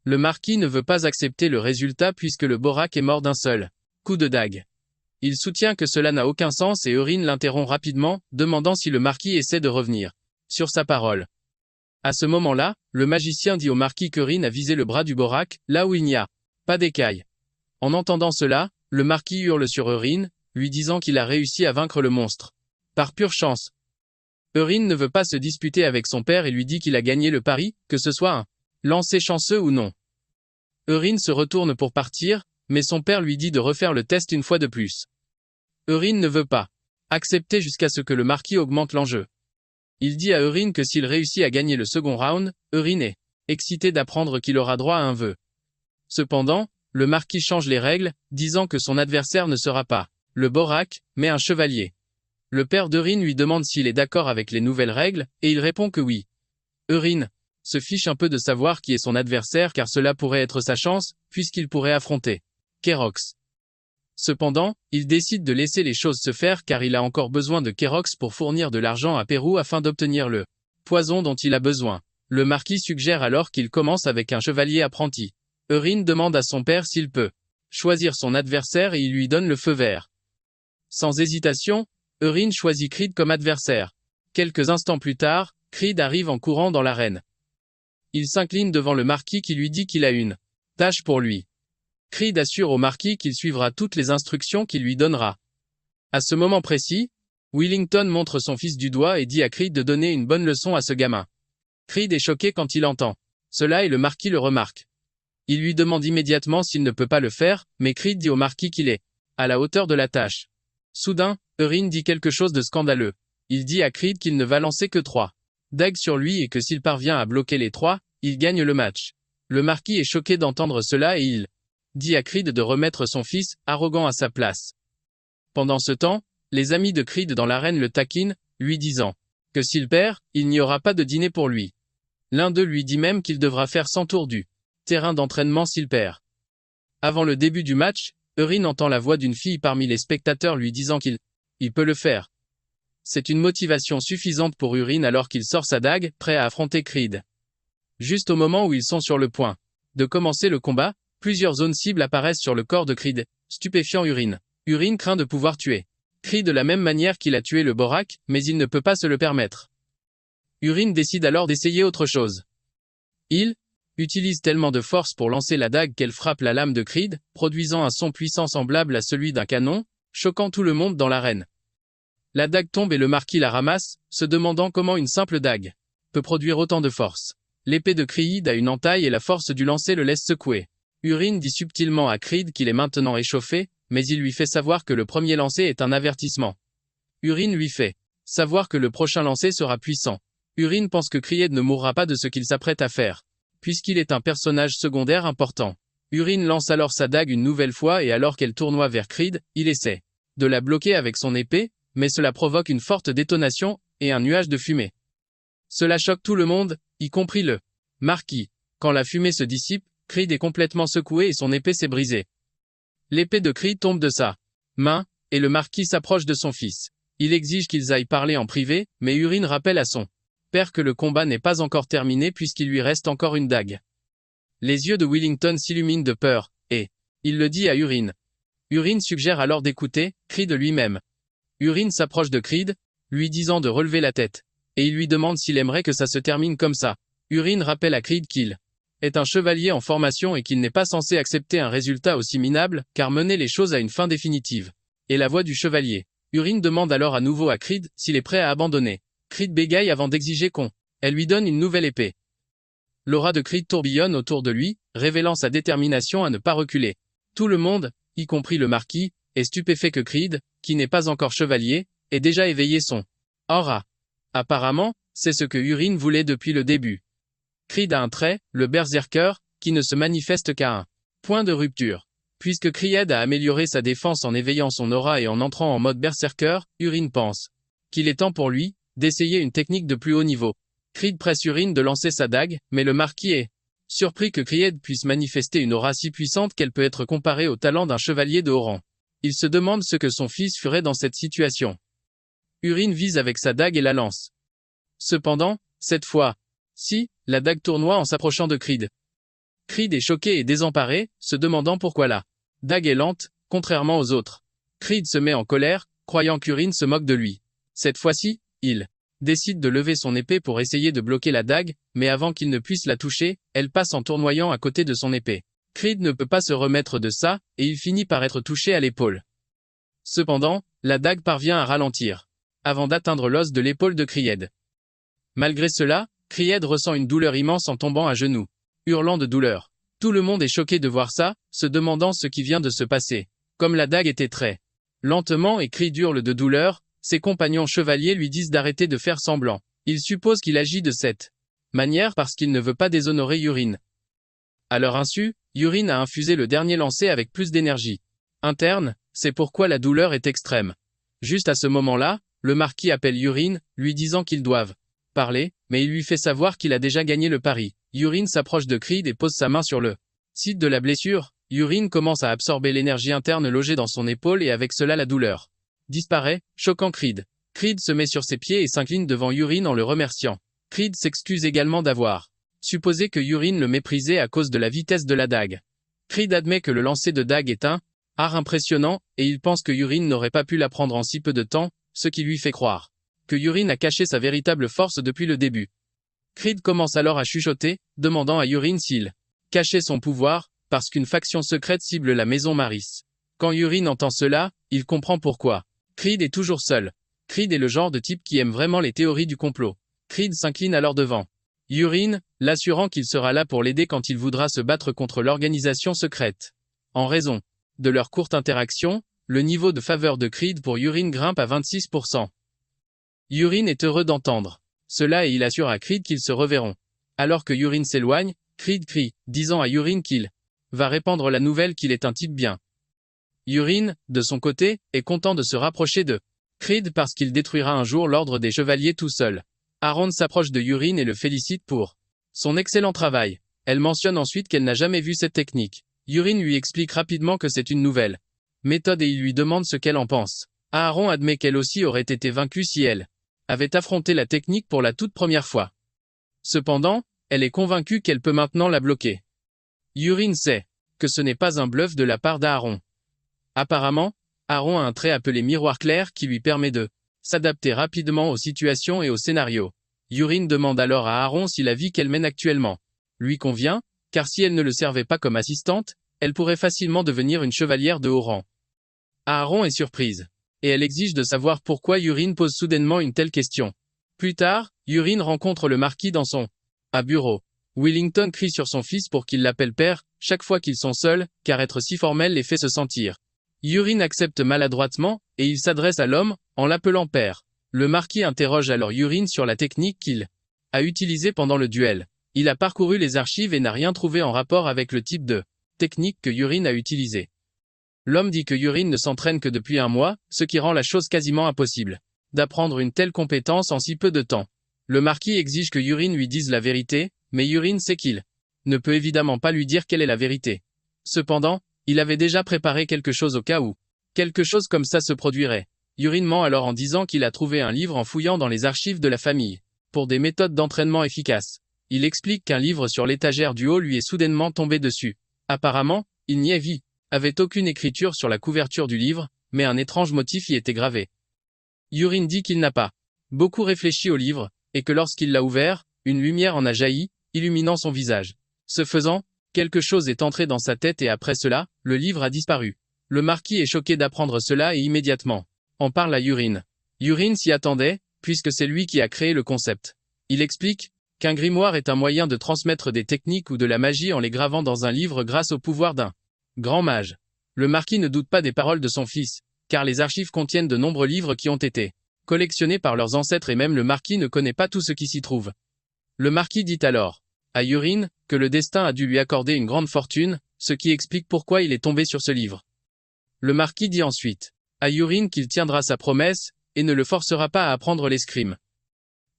Le marquis ne veut pas accepter le résultat puisque le Borak est mort d'un seul coup de dague. Il soutient que cela n'a aucun sens et Euren l'interrompt rapidement, demandant si le marquis essaie de revenir sur sa parole. À ce moment-là, le magicien dit au marquis qu'Euren a visé le bras du Borak, là où il n'y a pas d'écaille. En entendant cela, le marquis hurle sur Eurin, lui disant qu'il a réussi à vaincre le monstre. Par pure chance. Eurin ne veut pas se disputer avec son père et lui dit qu'il a gagné le pari, que ce soit un lancer chanceux ou non. Eurin se retourne pour partir, mais son père lui dit de refaire le test une fois de plus. Eurin ne veut pas accepter jusqu'à ce que le marquis augmente l'enjeu. Il dit à Eurin que s'il réussit à gagner le second round, Eurin est excité d'apprendre qu'il aura droit à un vœu. Cependant, le marquis change les règles, disant que son adversaire ne sera pas le Borak, mais un chevalier. Le père d'Eurin lui demande s'il est d'accord avec les nouvelles règles, et il répond que oui. Eurin se fiche un peu de savoir qui est son adversaire car cela pourrait être sa chance, puisqu'il pourrait affronter Kerox. Cependant, il décide de laisser les choses se faire car il a encore besoin de Kerox pour fournir de l'argent à Pérou afin d'obtenir le poison dont il a besoin. Le marquis suggère alors qu'il commence avec un chevalier apprenti. Eurin demande à son père s'il peut choisir son adversaire et il lui donne le feu vert. Sans hésitation, Eurin choisit Creed comme adversaire. Quelques instants plus tard, Creed arrive en courant dans l'arène. Il s'incline devant le marquis qui lui dit qu'il a une tâche pour lui. Creed assure au marquis qu'il suivra toutes les instructions qu'il lui donnera. À ce moment précis, Wellington montre son fils du doigt et dit à Creed de donner une bonne leçon à ce gamin. Creed est choqué quand il entend cela et le marquis le remarque. Il lui demande immédiatement s'il ne peut pas le faire, mais Creed dit au marquis qu'il est à la hauteur de la tâche. Soudain, Eurin dit quelque chose de scandaleux. Il dit à Creed qu'il ne va lancer que 3 dagues sur lui et que s'il parvient à bloquer les 3, il gagne le match. Le marquis est choqué d'entendre cela et il dit à Creed de remettre son fils, arrogant à sa place. Pendant ce temps, les amis de Creed dans l'arène le taquinent, lui disant que s'il perd, il n'y aura pas de dîner pour lui. L'un d'eux lui dit même qu'il devra faire 100 tours du terrain d'entraînement s'il perd. Avant le début du match, Eurin entend la voix d'une fille parmi les spectateurs lui disant qu'il peut le faire. C'est une motivation suffisante pour Eurin alors qu'il sort sa dague, prêt à affronter Creed. Juste au moment où ils sont sur le point de commencer le combat, plusieurs zones cibles apparaissent sur le corps de Creed, stupéfiant Eurin. Eurin craint de pouvoir tuer Creed de la même manière qu'il a tué le Borak, mais il ne peut pas se le permettre. Eurin décide alors d'essayer autre chose. Il utilise tellement de force pour lancer la dague qu'elle frappe la lame de Creed, produisant un son puissant semblable à celui d'un canon, choquant tout le monde dans l'arène. La dague tombe et le marquis la ramasse, se demandant comment une simple dague peut produire autant de force. L'épée de Creed a une entaille et la force du lancer le laisse secouer. Eurin dit subtilement à Creed qu'il est maintenant échauffé, mais il lui fait savoir que le premier lancer est un avertissement. Eurin lui fait savoir que le prochain lancer sera puissant. Eurin pense que Creed ne mourra pas de ce qu'il s'apprête à faire, puisqu'il est un personnage secondaire important. Eurin lance alors sa dague une nouvelle fois et alors qu'elle tournoie vers Creed, il essaie de la bloquer avec son épée, mais cela provoque une forte détonation et un nuage de fumée. Cela choque tout le monde, y compris le marquis. Quand la fumée se dissipe, Creed est complètement secoué et son épée s'est brisée. L'épée de Creed tombe de sa main, et le marquis s'approche de son fils. Il exige qu'ils aillent parler en privé, mais Eurin rappelle à son père que le combat n'est pas encore terminé puisqu'il lui reste encore une dague. Les yeux de Wellington s'illuminent de peur, et il le dit à Eurin. Eurin suggère alors d'écouter Creed lui-même. Eurin s'approche de Creed, lui disant de relever la tête, et il lui demande s'il aimerait que ça se termine comme ça. Eurin rappelle à Creed qu'il est un chevalier en formation et qu'il n'est pas censé accepter un résultat aussi minable, car mener les choses à une fin définitive. Et la voix du chevalier. Eurin demande alors à nouveau à Creed s'il est prêt à abandonner. Creed bégaye avant d'exiger elle lui donne une nouvelle épée. L'aura de Creed tourbillonne autour de lui, révélant sa détermination à ne pas reculer. Tout le monde, y compris le marquis, est stupéfait que Creed, qui n'est pas encore chevalier, ait déjà éveillé son aura. Apparemment, c'est ce que Eurin voulait depuis le début. Creed a un trait, le berserker, qui ne se manifeste qu'à un point de rupture. Puisque Creed a amélioré sa défense en éveillant son aura et en entrant en mode berserker, Eurin pense qu'il est temps pour lui d'essayer une technique de plus haut niveau. Creed presse Eurin de lancer sa dague, mais le marquis est surpris que Creed puisse manifester une aura si puissante qu'elle peut être comparée au talent d'un chevalier de haut rang. Il se demande ce que son fils ferait dans cette situation. Eurin vise avec sa dague et la lance. Cependant, cette fois, la dague tournoie en s'approchant de Creed. Creed est choqué et désemparé, se demandant pourquoi la dague est lente, contrairement aux autres. Creed se met en colère, croyant qu'Eurin se moque de lui. Cette fois-ci, il décide de lever son épée pour essayer de bloquer la dague, mais avant qu'il ne puisse la toucher, elle passe en tournoyant à côté de son épée. Creed ne peut pas se remettre de ça, et il finit par être touché à l'épaule. Cependant, la dague parvient à ralentir, avant d'atteindre l'os de l'épaule de Creed. Malgré cela, Creed ressent une douleur immense en tombant à genoux, hurlant de douleur. Tout le monde est choqué de voir ça, se demandant ce qui vient de se passer. Comme la dague était très lentement et Creed hurle de douleur, ses compagnons chevaliers lui disent d'arrêter de faire semblant. Ils supposent qu'il agit de cette manière parce qu'il ne veut pas déshonorer Yurine. À leur insu, Yurine a infusé le dernier lancer avec plus d'énergie interne, c'est pourquoi la douleur est extrême. Juste à ce moment-là, le marquis appelle Yurine, lui disant qu'ils doivent parler, mais il lui fait savoir qu'il a déjà gagné le pari. Yurine s'approche de Creed et pose sa main sur le site de la blessure. Yurine commence à absorber l'énergie interne logée dans son épaule et avec cela la douleur disparaît, choquant Creed. Creed se met sur ses pieds et s'incline devant Yurine en le remerciant. Creed s'excuse également d'avoir supposé que Yurine le méprisait à cause de la vitesse de la dague. Creed admet que le lancer de dague est un art impressionnant, et il pense que Yurine n'aurait pas pu l'apprendre en si peu de temps, ce qui lui fait croire que Yurine a caché sa véritable force depuis le début. Creed commence alors à chuchoter, demandant à Yurine s'il cachait son pouvoir, parce qu'une faction secrète cible la maison Maris. Quand Yurine entend cela, il comprend pourquoi. Creed est toujours seul. Creed est le genre de type qui aime vraiment les théories du complot. Creed s'incline alors devant Yurine, l'assurant qu'il sera là pour l'aider quand il voudra se battre contre l'organisation secrète. En raison de leur courte interaction, le niveau de faveur de Creed pour Yurine grimpe à 26%. Yurine est heureux d'entendre cela et il assure à Creed qu'ils se reverront. Alors que Yurine s'éloigne, Creed crie, disant à Yurine qu'il va répandre la nouvelle qu'il est un type bien. Yurine, de son côté, est content de se rapprocher de Creed parce qu'il détruira un jour l'ordre des chevaliers tout seul. Aaron s'approche de Yurine et le félicite pour son excellent travail. Elle mentionne ensuite qu'elle n'a jamais vu cette technique. Yurine lui explique rapidement que c'est une nouvelle méthode et il lui demande ce qu'elle en pense. Aaron admet qu'elle aussi aurait été vaincue si elle avait affronté la technique pour la toute première fois. Cependant, elle est convaincue qu'elle peut maintenant la bloquer. Yurine sait que ce n'est pas un bluff de la part d'Aaron. Apparemment, Aaron a un trait appelé miroir clair qui lui permet de s'adapter rapidement aux situations et aux scénarios. Yurine demande alors à Aaron si la vie qu'elle mène actuellement lui convient, car si elle ne le servait pas comme assistante, elle pourrait facilement devenir une chevalière de haut rang. Aaron est surprise, et elle exige de savoir pourquoi Yurine pose soudainement une telle question. Plus tard, Yurine rencontre le marquis dans son bureau. Willington crie sur son fils pour qu'il l'appelle père, chaque fois qu'ils sont seuls, car être si formel les fait se sentir. Yurine accepte maladroitement, et il s'adresse à l'homme, en l'appelant père. Le marquis interroge alors Yurine sur la technique qu'il a utilisée pendant le duel. Il a parcouru les archives et n'a rien trouvé en rapport avec le type de technique que Yurine a utilisé. L'homme dit que Yurine ne s'entraîne que depuis un mois, ce qui rend la chose quasiment impossible d'apprendre une telle compétence en si peu de temps. Le marquis exige que Yurine lui dise la vérité, mais Yurine sait qu'il ne peut évidemment pas lui dire quelle est la vérité. Cependant, il avait déjà préparé quelque chose au cas où quelque chose comme ça se produirait. Yurine ment alors en disant qu'il a trouvé un livre en fouillant dans les archives de la famille, pour des méthodes d'entraînement efficaces. Il explique qu'un livre sur l'étagère du haut lui est soudainement tombé dessus. Apparemment, il n'y avait aucune écriture sur la couverture du livre, mais un étrange motif y était gravé. Yurine dit qu'il n'a pas beaucoup réfléchi au livre, et que lorsqu'il l'a ouvert, une lumière en a jailli, illuminant son visage. Ce faisant, quelque chose est entré dans sa tête et après cela, le livre a disparu. Le marquis est choqué d'apprendre cela et immédiatement en parle à Yurine. Yurine s'y attendait, puisque c'est lui qui a créé le concept. Il explique qu'un grimoire est un moyen de transmettre des techniques ou de la magie en les gravant dans un livre grâce au pouvoir d'un grand mage. Le marquis ne doute pas des paroles de son fils, car les archives contiennent de nombreux livres qui ont été collectionnés par leurs ancêtres et même le marquis ne connaît pas tout ce qui s'y trouve. Le marquis dit alors à Yurine que le destin a dû lui accorder une grande fortune, ce qui explique pourquoi il est tombé sur ce livre. Le marquis dit ensuite à Yurine qu'il tiendra sa promesse et ne le forcera pas à apprendre l'escrime.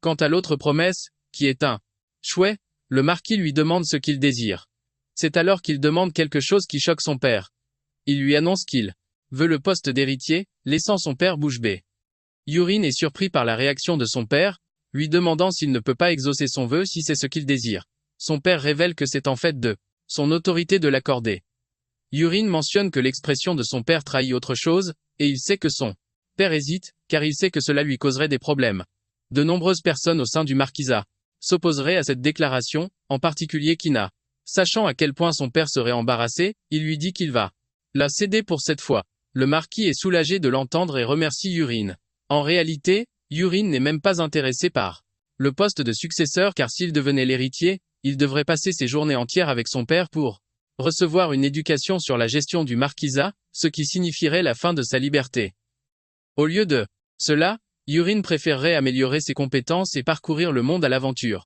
Quant à l'autre promesse, qui est un chouet, le marquis lui demande ce qu'il désire. C'est alors qu'il demande quelque chose qui choque son père. Il lui annonce qu'il veut le poste d'héritier, laissant son père bouche bée. Yurine est surpris par la réaction de son père, lui demandant s'il ne peut pas exaucer son vœu si c'est ce qu'il désire. Son père révèle que c'est en fait de son autorité de l'accorder. Yurine mentionne que l'expression de son père trahit autre chose, et il sait que son père hésite, car il sait que cela lui causerait des problèmes. De nombreuses personnes au sein du marquisat s'opposeraient à cette déclaration, en particulier Kina. Sachant à quel point son père serait embarrassé, il lui dit qu'il va la céder pour cette fois. Le marquis est soulagé de l'entendre et remercie Urine. En réalité, Urine n'est même pas intéressé par le poste de successeur car s'il devenait l'héritier, il devrait passer ses journées entières avec son père pour recevoir une éducation sur la gestion du marquisat, ce qui signifierait la fin de sa liberté. Au lieu de cela, Urine préférerait améliorer ses compétences et parcourir le monde à l'aventure.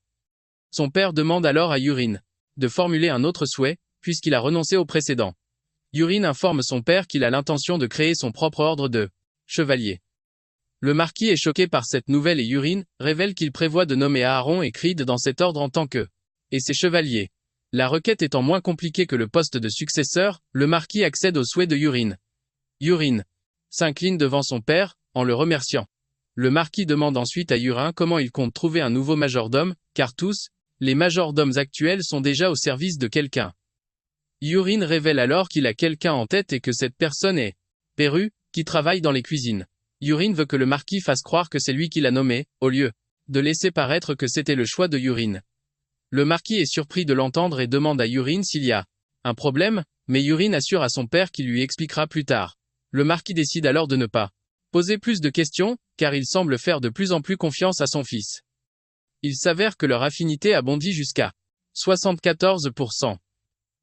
Son père demande alors à Urine de formuler un autre souhait, puisqu'il a renoncé au précédent. Urine informe son père qu'il a l'intention de créer son propre ordre de chevaliers. Le marquis est choqué par cette nouvelle et Urine révèle qu'il prévoit de nommer Aaron et Creed dans cet ordre en tant que et ses chevaliers. La requête étant moins compliquée que le poste de successeur, le marquis accède au souhait de Urine. Urine s'incline devant son père, en le remerciant. Le marquis demande ensuite à Urine comment il compte trouver un nouveau majordome, car tous, les majordomes actuels sont déjà au service de quelqu'un. Urine révèle alors qu'il a quelqu'un en tête et que cette personne est Perru, qui travaille dans les cuisines. Urine veut que le marquis fasse croire que c'est lui qui l'a nommé, au lieu de laisser paraître que c'était le choix de Urine. Le marquis est surpris de l'entendre et demande à Urine s'il y a un problème, mais Urine assure à son père qu'il lui expliquera plus tard. Le marquis décide alors de ne pas poser plus de questions, car il semble faire de plus en plus confiance à son fils. Il s'avère que leur affinité a bondi jusqu'à 74%.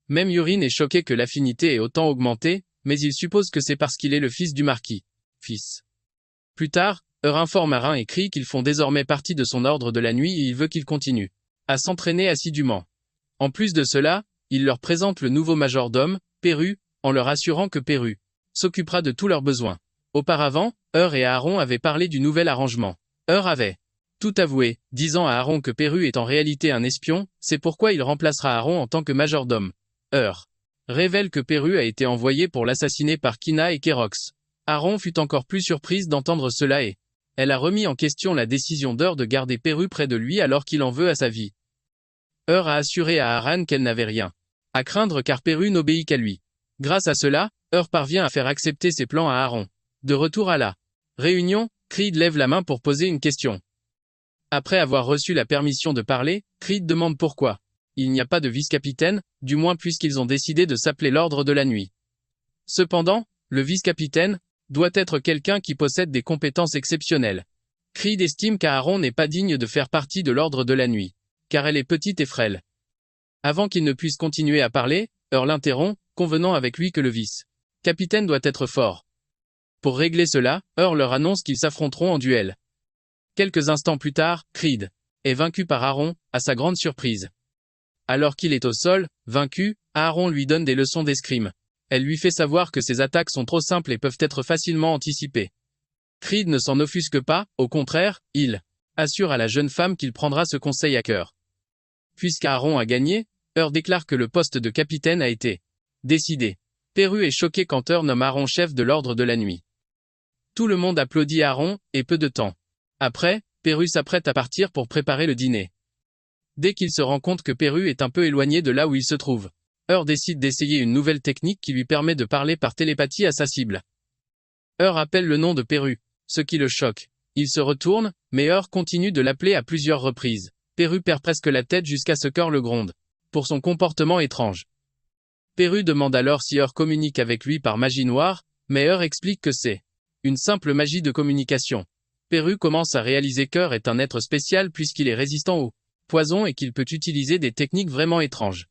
Même Urine est choqué que l'affinité ait autant augmenté, mais il suppose que c'est parce qu'il est le fils du marquis. Fils. Plus tard, informe Arin et Cri qu'ils font désormais partie de son ordre de la nuit et il veut qu'ils continuent à s'entraîner assidûment. En plus de cela, il leur présente le nouveau majordome, Perru, en leur assurant que Perru s'occupera de tous leurs besoins. Auparavant, et Aaron avaient parlé du nouvel arrangement. Avait tout avoué, disant à Aaron que Perru est en réalité un espion, c'est pourquoi il remplacera Aaron en tant que majordome. Révèle que Perru a été envoyé pour l'assassiner par Kina et Kerox. Aaron fut encore plus surprise d'entendre cela et elle a remis en question la décision de garder Perru près de lui alors qu'il en veut à sa vie. A assuré à Aran qu'elle n'avait rien à craindre car Perru n'obéit qu'à lui. Grâce à cela, parvient à faire accepter ses plans à Aaron. De retour à la réunion, Creed lève la main pour poser une question. Après avoir reçu la permission de parler, Creed demande pourquoi il n'y a pas de vice-capitaine, du moins puisqu'ils ont décidé de s'appeler l'Ordre de la Nuit. Cependant, le vice-capitaine doit être quelqu'un qui possède des compétences exceptionnelles. Creed estime qu'Aaron n'est pas digne de faire partie de l'Ordre de la Nuit, car elle est petite et frêle. Avant qu'il ne puisse continuer à parler, l'interrompt, convenant avec lui que le vice-capitaine doit être fort. Pour régler cela, leur annonce qu'ils s'affronteront en duel. Quelques instants plus tard, Creed est vaincu par Aaron, à sa grande surprise. Alors qu'il est au sol, vaincu, Aaron lui donne des leçons d'escrime. Elle lui fait savoir que ses attaques sont trop simples et peuvent être facilement anticipées. Creed ne s'en offusque pas, au contraire, il assure à la jeune femme qu'il prendra ce conseil à cœur. Puisqu'Aaron a gagné, déclare que le poste de capitaine a été décidé. Perru est choqué quand nomme Aaron chef de l'Ordre de la Nuit. Tout le monde applaudit Aaron, et peu de temps après, Perru s'apprête à partir pour préparer le dîner. Dès qu'il se rend compte que Perru est un peu éloigné de là où il se trouve, décide d'essayer une nouvelle technique qui lui permet de parler par télépathie à sa cible. Appelle le nom de Perru, ce qui le choque. Il se retourne, mais continue de l'appeler à plusieurs reprises. Perru perd presque la tête jusqu'à ce qu'Or le gronde pour son comportement étrange. Perru demande alors si communique avec lui par magie noire, mais explique que c'est une simple magie de communication. Perru commence à réaliser qu'Or est un être spécial puisqu'il est résistant au poison et qu'il peut utiliser des techniques vraiment étranges.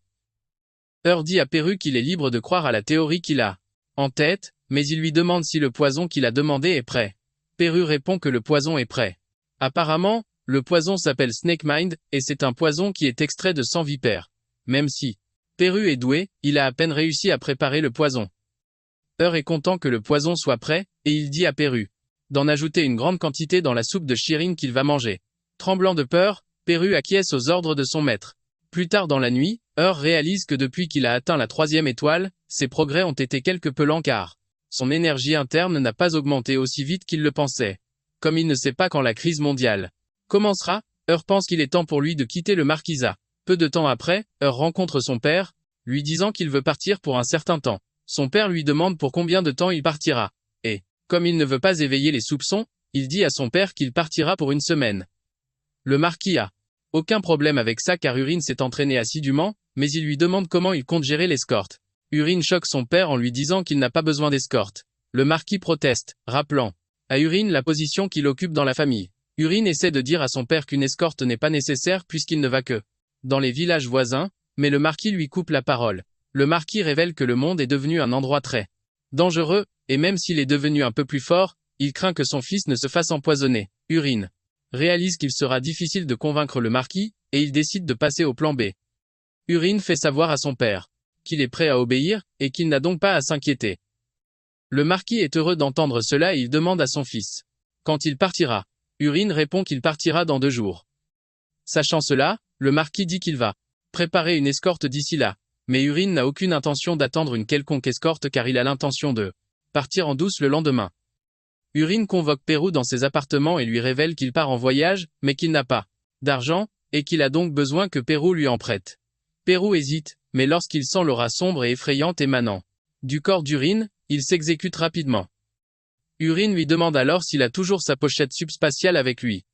Dit à Perru qu'il est libre de croire à la théorie qu'il a en tête, mais il lui demande si le poison qu'il a demandé est prêt. Perru répond que le poison est prêt. Apparemment, le poison s'appelle Snake Mind, et c'est un poison qui est extrait de sang vipère. Même si Perru est doué, il a à peine réussi à préparer le poison. Est content que le poison soit prêt, et il dit à Perru d'en ajouter une grande quantité dans la soupe de Shirin qu'il va manger. Tremblant de peur, Perru acquiesce aux ordres de son maître. Plus tard dans la nuit, réalise que depuis qu'il a atteint la 3e étoile, ses progrès ont été quelque peu lents car son énergie interne n'a pas augmenté aussi vite qu'il le pensait. Comme il ne sait pas quand la crise mondiale commencera, pense qu'il est temps pour lui de quitter le marquisat. Peu de temps après, rencontre son père, lui disant qu'il veut partir pour un certain temps. Son père lui demande pour combien de temps il partira. Et, comme il ne veut pas éveiller les soupçons, il dit à son père qu'il partira pour une semaine. Le marquis a Aucun problème avec ça car Urine s'est entraîné assidûment, mais il lui demande comment il compte gérer l'escorte. Urine choque son père en lui disant qu'il n'a pas besoin d'escorte. Le marquis proteste, rappelant à Urine la position qu'il occupe dans la famille. Urine essaie de dire à son père qu'une escorte n'est pas nécessaire puisqu'il ne va que dans les villages voisins, mais le marquis lui coupe la parole. Le marquis révèle que le monde est devenu un endroit très dangereux, et même s'il est devenu un peu plus fort, il craint que son fils ne se fasse empoisonner. Urine réalise qu'il sera difficile de convaincre le marquis, et il décide de passer au plan B. Urine fait savoir à son père qu'il est prêt à obéir, et qu'il n'a donc pas à s'inquiéter. Le marquis est heureux d'entendre cela et il demande à son fils quand il partira. Urine répond qu'il partira dans 2 jours. Sachant cela, le marquis dit qu'il va préparer une escorte d'ici là, mais Urine n'a aucune intention d'attendre une quelconque escorte car il a l'intention de partir en douce le lendemain. Urine convoque Pérou dans ses appartements et lui révèle qu'il part en voyage, mais qu'il n'a pas d'argent, et qu'il a donc besoin que Pérou lui en prête. Pérou hésite, mais lorsqu'il sent l'aura sombre et effrayante émanant du corps d'Urine, il s'exécute rapidement. Urine lui demande alors s'il a toujours sa pochette subspatiale avec lui.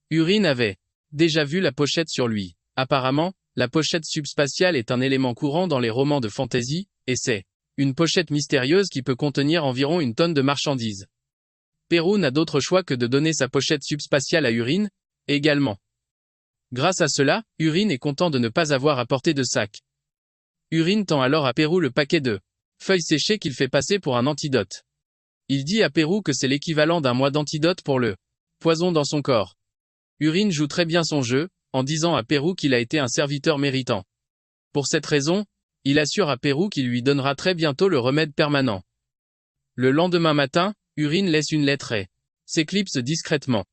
Urine avait déjà vu la pochette sur lui. Apparemment, la pochette subspatiale est un élément courant dans les romans de fantasy, et c'est une pochette mystérieuse qui peut contenir environ 1 tonne de marchandises. Pérou n'a d'autre choix que de donner sa pochette subspatiale à Urine, également. Grâce à cela, Urine est content de ne pas avoir apporté de sac. Urine tend alors à Pérou le paquet de feuilles séchées qu'il fait passer pour un antidote. Il dit à Pérou que c'est l'équivalent d'1 mois d'antidote pour le poison dans son corps. Urine joue très bien son jeu, en disant à Pérou qu'il a été un serviteur méritant. Pour cette raison, il assure à Pérou qu'il lui donnera très bientôt le remède permanent. Le lendemain matin, Urine laisse une lettre et s'éclipse discrètement.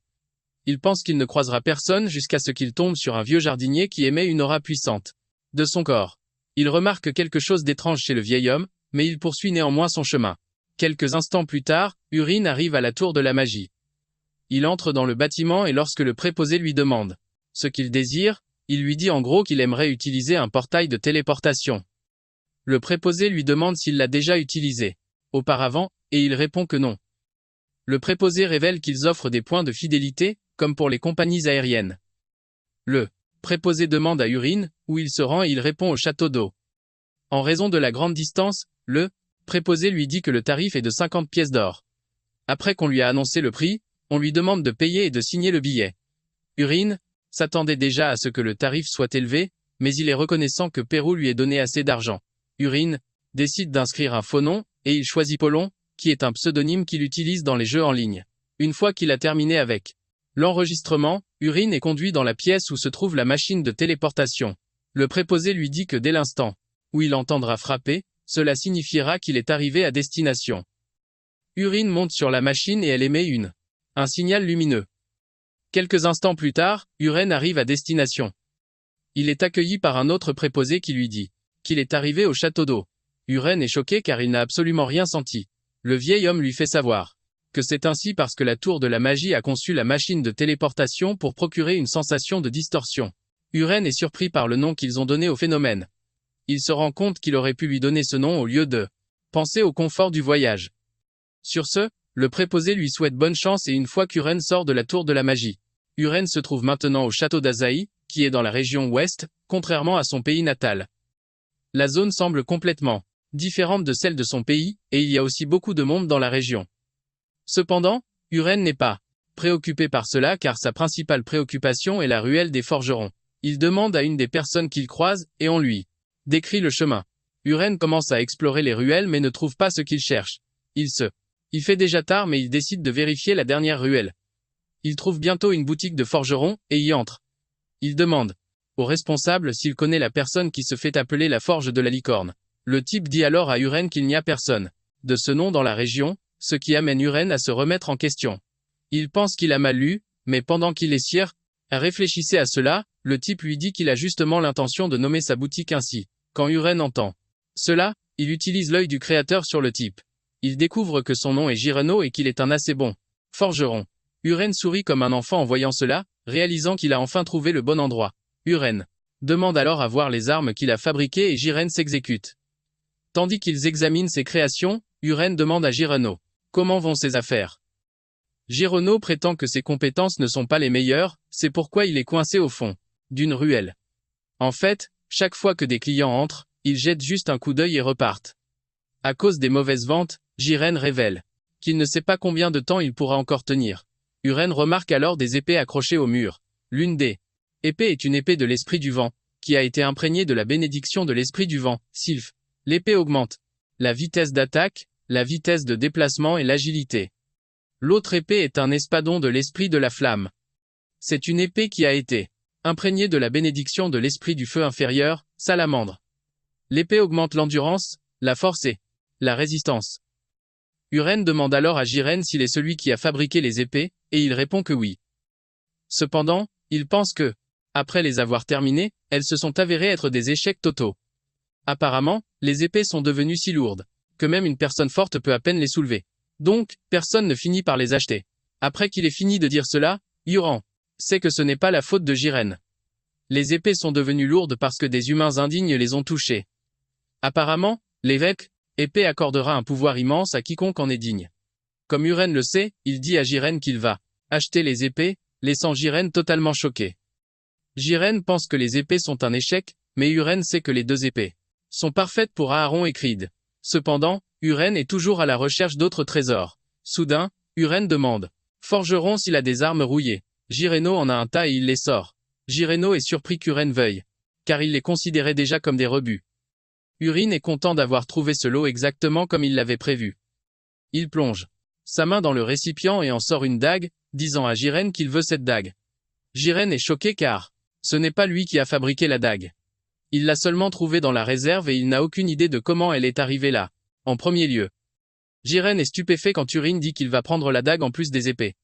Il pense qu'il ne croisera personne jusqu'à ce qu'il tombe sur un vieux jardinier qui émet une aura puissante de son corps. Il remarque quelque chose d'étrange chez le vieil homme, mais il poursuit néanmoins son chemin. Quelques instants plus tard, Urine arrive à la tour de la magie. Il entre dans le bâtiment et lorsque le préposé lui demande ce qu'il désire, il lui dit en gros qu'il aimerait utiliser un portail de téléportation. Le préposé lui demande s'il l'a déjà utilisé auparavant, et il répond que non. Le préposé révèle qu'ils offrent des points de fidélité, comme pour les compagnies aériennes. Le préposé demande à Urine où il se rend et il répond au château d'eau. En raison de la grande distance, le préposé lui dit que le tarif est de 50 pièces d'or. Après qu'on lui a annoncé le prix, on lui demande de payer et de signer le billet. Urine s'attendait déjà à ce que le tarif soit élevé, mais il est reconnaissant que Pérou lui ait donné assez d'argent. Urine décide d'inscrire un faux nom, et il choisit Polon, qui est un pseudonyme qu'il utilise dans les jeux en ligne. Une fois qu'il a terminé avec l'enregistrement, Urine est conduit dans la pièce où se trouve la machine de téléportation. Le préposé lui dit que dès l'instant où il entendra frapper, cela signifiera qu'il est arrivé à destination. Urine monte sur la machine et elle émet un signal lumineux. Quelques instants plus tard, Urine arrive à destination. Il est accueilli par un autre préposé qui lui dit qu'il est arrivé au château d'eau. Urine est choqué car il n'a absolument rien senti. Le vieil homme lui fait savoir que c'est ainsi parce que la tour de la magie a conçu la machine de téléportation pour procurer une sensation de distorsion. Urine est surpris par le nom qu'ils ont donné au phénomène. Il se rend compte qu'il aurait pu lui donner ce nom au lieu de penser au confort du voyage. Sur ce, le préposé lui souhaite bonne chance et une fois qu'Urine sort de la tour de la magie, Urine se trouve maintenant au château d'Azaï, qui est dans la région ouest, contrairement à son pays natal. La zone semble complètement différente de celle de son pays, et il y a aussi beaucoup de monde dans la région. Cependant, Urine n'est pas préoccupé par cela car sa principale préoccupation est la ruelle des forgerons. Il demande à une des personnes qu'il croise, et on lui décrit le chemin. Urine commence à explorer les ruelles mais ne trouve pas ce qu'il cherche. Il fait déjà tard mais il décide de vérifier la dernière ruelle. Il trouve bientôt une boutique de forgeron, et y entre. Il demande au responsable s'il connaît la personne qui se fait appeler la forge de la licorne. Le type dit alors à Urine qu'il n'y a personne de ce nom dans la région, ce qui amène Urine à se remettre en question. Il pense qu'il a mal lu, mais pendant qu'il réfléchissait à cela, le type lui dit qu'il a justement l'intention de nommer sa boutique ainsi. Quand Urine entend cela, il utilise l'œil du créateur sur le type. Il découvre que son nom est Gireno et qu'il est un assez bon forgeron. Urine sourit comme un enfant en voyant cela, réalisant qu'il a enfin trouvé le bon endroit. Urine demande alors à voir les armes qu'il a fabriquées et Gireno s'exécute. Tandis qu'ils examinent ses créations, Urine demande à Gireno comment vont ses affaires. Gireno prétend que ses compétences ne sont pas les meilleures, c'est pourquoi il est coincé au fond. d'une ruelle. En fait, chaque fois que des clients entrent, ils jettent juste un coup d'œil et repartent. À cause des mauvaises ventes, Jiren révèle qu'il ne sait pas combien de temps il pourra encore tenir. Uren remarque alors des épées accrochées au mur. L'une des épées est une épée de l'esprit du vent, qui a été imprégnée de la bénédiction de l'esprit du vent, Sylph. L'épée augmente la vitesse d'attaque, la vitesse de déplacement et l'agilité. L'autre épée est un espadon de l'esprit de la flamme. C'est une épée qui a été imprégnée de la bénédiction de l'esprit du feu inférieur, salamandre. L'épée augmente l'endurance, la force et la résistance. Uren demande alors à Jiren s'il est celui qui a fabriqué les épées, et il répond que oui. Cependant, il pense que, après les avoir terminées, elles se sont avérées être des échecs totaux. Apparemment, les épées sont devenues si lourdes, que même une personne forte peut à peine les soulever. Donc, personne ne finit par les acheter. Après qu'il ait fini de dire cela, Uren sait que ce n'est pas la faute de Jiren. Les épées sont devenues lourdes parce que des humains indignes les ont touchées. Apparemment, l'évêque épée accordera un pouvoir immense à quiconque en est digne. Comme Uren le sait, il dit à Jiren qu'il va acheter les épées, laissant Jiren totalement choqué. Jiren pense que les épées sont un échec, mais Uren sait que les deux épées sont parfaites pour Aaron et Creed. Cependant, Uren est toujours à la recherche d'autres trésors. Soudain, Uren demande Forgeron s'il a des armes rouillées. Jireno en a un tas et il les sort. Jireno est surpris qu'Uren veuille, car il les considérait déjà comme des rebuts. Uren est content d'avoir trouvé ce lot exactement comme il l'avait prévu. Il plonge sa main dans le récipient et en sort une dague, disant à Jiren qu'il veut cette dague. Jiren est choqué car ce n'est pas lui qui a fabriqué la dague. Il l'a seulement trouvée dans la réserve et il n'a aucune idée de comment elle est arrivée là, en premier lieu. Jiren est stupéfait quand Uren dit qu'il va prendre la dague en plus des épées.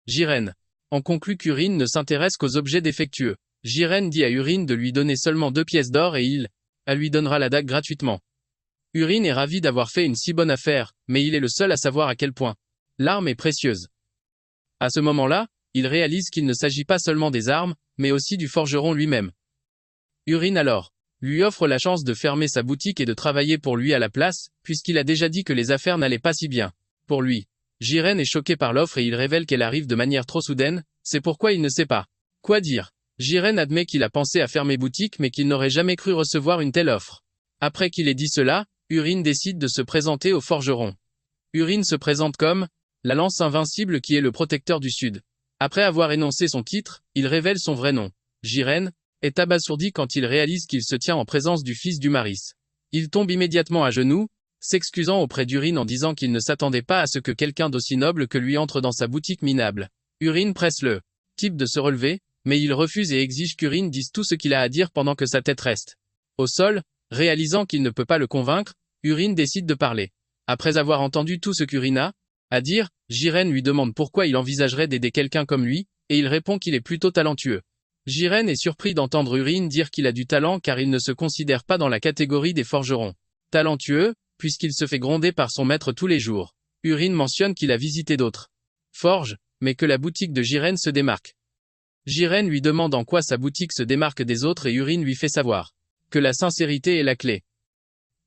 Jiren en conclut qu'Uren ne s'intéresse qu'aux objets défectueux. Jiren dit à Uren de lui donner seulement 2 pièces d'or et il lui donnera la dague gratuitement. Uren est ravi d'avoir fait une si bonne affaire, mais il est le seul à savoir à quel point l'arme est précieuse. À ce moment-là, il réalise qu'il ne s'agit pas seulement des armes, mais aussi du forgeron lui-même. Uren alors lui offre la chance de fermer sa boutique et de travailler pour lui à la place, puisqu'il a déjà dit que les affaires n'allaient pas si bien pour lui. Jiren est choqué par l'offre et il révèle qu'elle arrive de manière trop soudaine, c'est pourquoi il ne sait pas quoi dire. Jiren admet qu'il a pensé à fermer boutique mais qu'il n'aurait jamais cru recevoir une telle offre. Après qu'il ait dit cela, Uren décide de se présenter au forgeron. Uren se présente comme la lance invincible qui est le protecteur du Sud. Après avoir énoncé son titre, il révèle son vrai nom. Jiren est abasourdi quand il réalise qu'il se tient en présence du fils du Maris. Il tombe immédiatement à genoux, s'excusant auprès d'Uren en disant qu'il ne s'attendait pas à ce que quelqu'un d'aussi noble que lui entre dans sa boutique minable. Uren presse le type de se relever, mais il refuse et exige qu'Uren dise tout ce qu'il a à dire pendant que sa tête reste au sol. Réalisant qu'il ne peut pas le convaincre, Uren décide de parler. Après avoir entendu tout ce qu'Uren a à dire, Jiren lui demande pourquoi il envisagerait d'aider quelqu'un comme lui, et il répond qu'il est plutôt talentueux. Jiren est surpris d'entendre Uren dire qu'il a du talent car il ne se considère pas dans la catégorie des forgerons talentueux, puisqu'il se fait gronder par son maître tous les jours. Uren mentionne qu'il a visité d'autres forges, mais que la boutique de Jiren se démarque. Jiren lui demande en quoi sa boutique se démarque des autres et Uren lui fait savoir que la sincérité est la clé.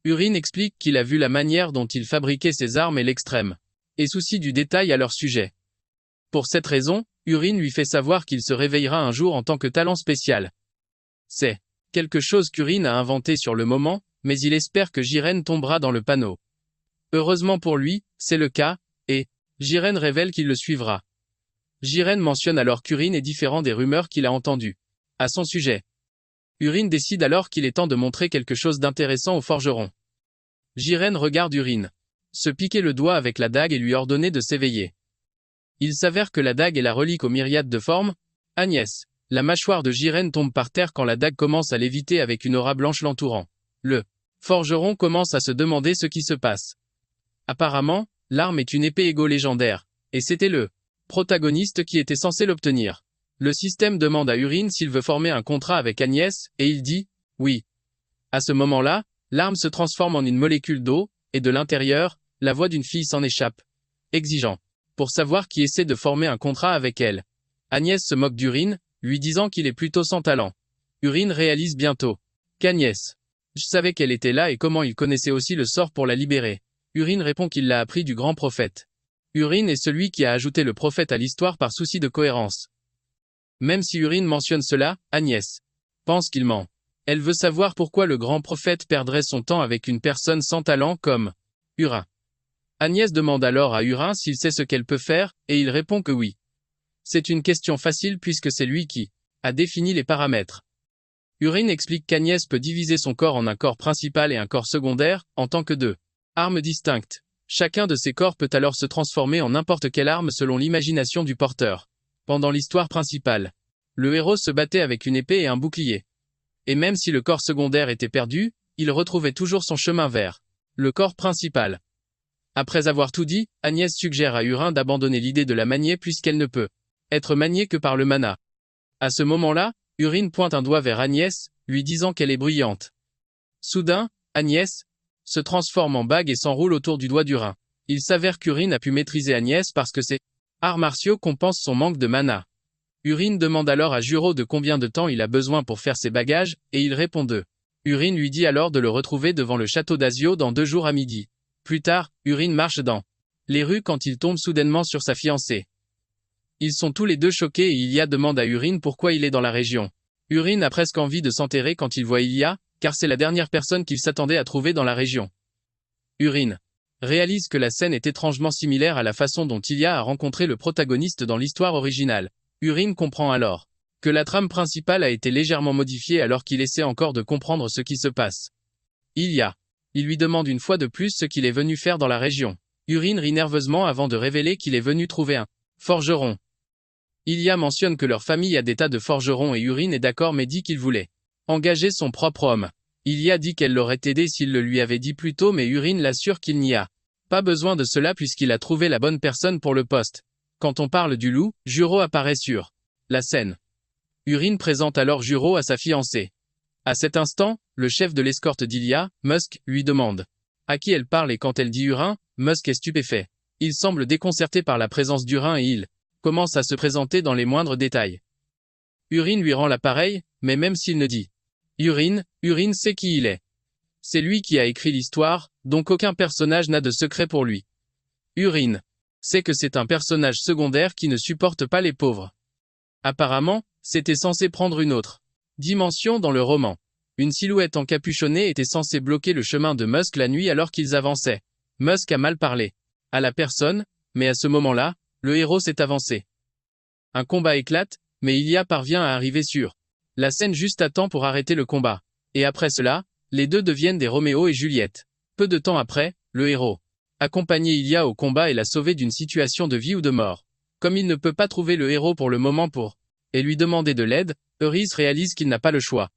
Uren explique qu'il a vu la manière dont il fabriquait ses armes et l'extrême et souci du détail à leur sujet. Pour cette raison, Uren lui fait savoir qu'il se réveillera un jour en tant que talent spécial. C'est quelque chose qu'Uren a inventé sur le moment, mais il espère que Jiren tombera dans le panneau. Heureusement pour lui, c'est le cas, et Jiren révèle qu'il le suivra. Jiren mentionne alors qu'Uren est différent des rumeurs qu'il a entendues à son sujet. Uren décide alors qu'il est temps de montrer quelque chose d'intéressant au forgeron. Jiren regarde Uren se piquer le doigt avec la dague et lui ordonner de s'éveiller. Il s'avère que la dague est la relique aux myriades de formes. Agnès. La mâchoire de Jiren tombe par terre quand la dague commence à léviter avec une aura blanche l'entourant. Le forgeron commence à se demander ce qui se passe. Apparemment, l'arme est une épée égo légendaire, et c'était le protagoniste qui était censé l'obtenir. Le système demande à Uren s'il veut former un contrat avec Agnès, et il dit « oui ». À ce moment-là, l'arme se transforme en une molécule d'eau, et de l'intérieur, la voix d'une fille s'en échappe, exigeant pour savoir qui essaie de former un contrat avec elle. Agnès se moque d'Uren, lui disant qu'il est plutôt sans talent. Uren réalise bientôt qu'Agnès savait qu'elle était là et comment il connaissait aussi le sort pour la libérer. Uren répond qu'il l'a appris du grand prophète. Uren est celui qui a ajouté le prophète à l'histoire par souci de cohérence. Même si Urine mentionne cela, Agnès pense qu'il ment. Elle veut savoir pourquoi le grand prophète perdrait son temps avec une personne sans talent comme Urin. Agnès demande alors à Urin s'il sait ce qu'elle peut faire, et il répond que oui. C'est une question facile puisque c'est lui qui a défini les paramètres. Urine explique qu'Agnès peut diviser son corps en un corps principal et un corps secondaire, en tant que deux armes distinctes. Chacun de ces corps peut alors se transformer en n'importe quelle arme selon l'imagination du porteur. Pendant l'histoire principale, le héros se battait avec une épée et un bouclier. Et même si le corps secondaire était perdu, il retrouvait toujours son chemin vers le corps principal. Après avoir tout dit, Agnès suggère à Urin d'abandonner l'idée de la manier puisqu'elle ne peut être maniée que par le mana. À ce moment-là, Urine pointe un doigt vers Agnès, lui disant qu'elle est bruyante. Soudain, Agnès se transforme en bague et s'enroule autour du doigt d'Urin. Il s'avère qu'Urine a pu maîtriser Agnès parce que ses arts martiaux compensent son manque de mana. Urine demande alors à Juro de combien de temps il a besoin pour faire ses bagages, et il répond 2. Urine lui dit alors de le retrouver devant le château d'Azio dans 2 jours à midi. Plus tard, Urine marche dans les rues quand il tombe soudainement sur sa fiancée. Ils sont tous les deux choqués et Ilia demande à Urine pourquoi il est dans la région. Urine a presque envie de s'enterrer quand il voit Ilia, car c'est la dernière personne qu'il s'attendait à trouver dans la région. Urine réalise que la scène est étrangement similaire à la façon dont Ilia a rencontré le protagoniste dans l'histoire originale. Urine comprend alors que la trame principale a été légèrement modifiée alors qu'il essaie encore de comprendre ce qui se passe. Il lui demande une fois de plus ce qu'il est venu faire dans la région. Urine rit nerveusement avant de révéler qu'il est venu trouver un forgeron. Ilia mentionne que leur famille a des tas de forgerons et Urine est d'accord mais dit qu'il voulait engager son propre homme. Ilia dit qu'elle l'aurait aidé s'il le lui avait dit plus tôt mais Urine l'assure qu'il n'y a pas besoin de cela puisqu'il a trouvé la bonne personne pour le poste. Quand on parle du loup, Juro apparaît sur la scène. Urine présente alors Juro à sa fiancée. À cet instant, le chef de l'escorte d'Ilia, Musk, lui demande à qui elle parle et quand elle dit Urin, Musk est stupéfait. Il semble déconcerté par la présence d'Urin et il commence à se présenter dans les moindres détails. Urine lui rend l'appareil, mais même s'il ne dit Urine sait qui il est. C'est lui qui a écrit l'histoire, donc aucun personnage n'a de secret pour lui. Urine sait que c'est un personnage secondaire qui ne supporte pas les pauvres. Apparemment, c'était censé prendre une autre dimension dans le roman. Une silhouette encapuchonnée était censée bloquer le chemin de Musk la nuit alors qu'ils avançaient. Musk a mal parlé à la personne, mais à ce moment-là, le héros s'est avancé. Un combat éclate, mais Ilia parvient à arriver sur la scène juste à temps pour arrêter le combat. Et après cela, les deux deviennent des Roméo et Juliette. Peu de temps après, le héros accompagner Ilia au combat et la sauver d'une situation de vie ou de mort. Comme il ne peut pas trouver le héros pour le moment et lui demander de l'aide, Eurydice réalise qu'il n'a pas le choix.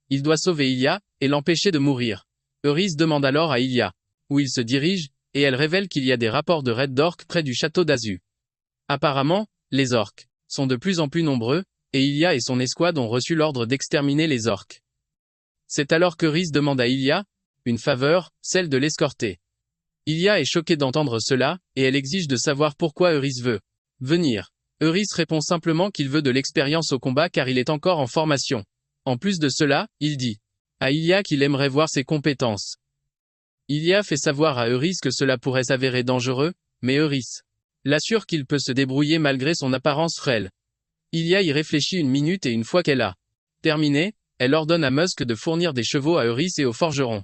Il doit sauver Ilia et l'empêcher de mourir. Eurydice demande alors à Ilia où il se dirige, et elle révèle qu'il y a des rapports de raids d'orques près du château d'Azu. Apparemment, les orques sont de plus en plus nombreux, et Ilia et son escouade ont reçu l'ordre d'exterminer les orques. C'est alors que Eurydice demande à Ilia une faveur, celle de l'escorter. Ilia est choquée d'entendre cela, et elle exige de savoir pourquoi Eurydice veut venir. Eurydice répond simplement qu'il veut de l'expérience au combat car il est encore en formation. En plus de cela, il dit à Ilia qu'il aimerait voir ses compétences. Ilia fait savoir à Eurydice que cela pourrait s'avérer dangereux, mais Eurydice l'assure qu'il peut se débrouiller malgré son apparence frêle. Ilia y réfléchit une minute et une fois qu'elle a terminé, elle ordonne à Musk de fournir des chevaux à Eurydice et aux forgerons.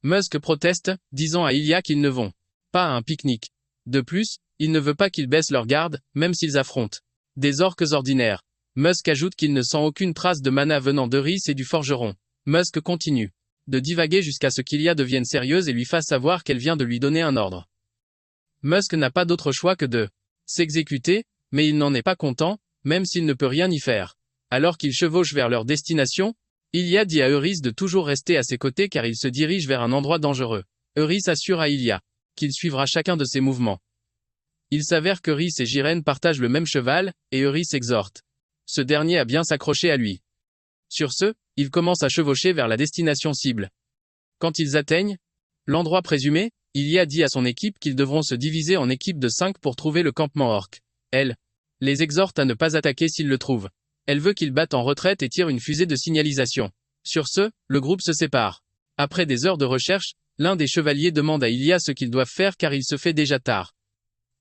Musk proteste, disant à Ilia qu'ils ne vont pas à un pique-nique. De plus, il ne veut pas qu'ils baissent leur garde, même s'ils affrontent des orques ordinaires. Musk ajoute qu'il ne sent aucune trace de mana venant d'Eurydice et du forgeron. Musk continue de divaguer jusqu'à ce qu'Ilia devienne sérieuse et lui fasse savoir qu'elle vient de lui donner un ordre. Musk n'a pas d'autre choix que de s'exécuter, mais il n'en est pas content, même s'il ne peut rien y faire. Alors qu'ils chevauchent vers leur destination, Ilia dit à Eurydice de toujours rester à ses côtés car il se dirige vers un endroit dangereux. Eurydice assure à Ilia qu'il suivra chacun de ses mouvements. Il s'avère qu'Eurydice et Gyrène partagent le même cheval, et Eurydice exhorte ce dernier à bien s'accrocher à lui. Sur ce, ils commencent à chevaucher vers la destination cible. Quand ils atteignent l'endroit présumé, Ilia dit à son équipe qu'ils devront se diviser en équipes de 5 pour trouver le campement orc. Elle les exhorte à ne pas attaquer s'ils le trouvent. Elle veut qu'ils battent en retraite et tirent une fusée de signalisation. Sur ce, le groupe se sépare. Après des heures de recherche, l'un des chevaliers demande à Ilia ce qu'ils doivent faire car il se fait déjà tard.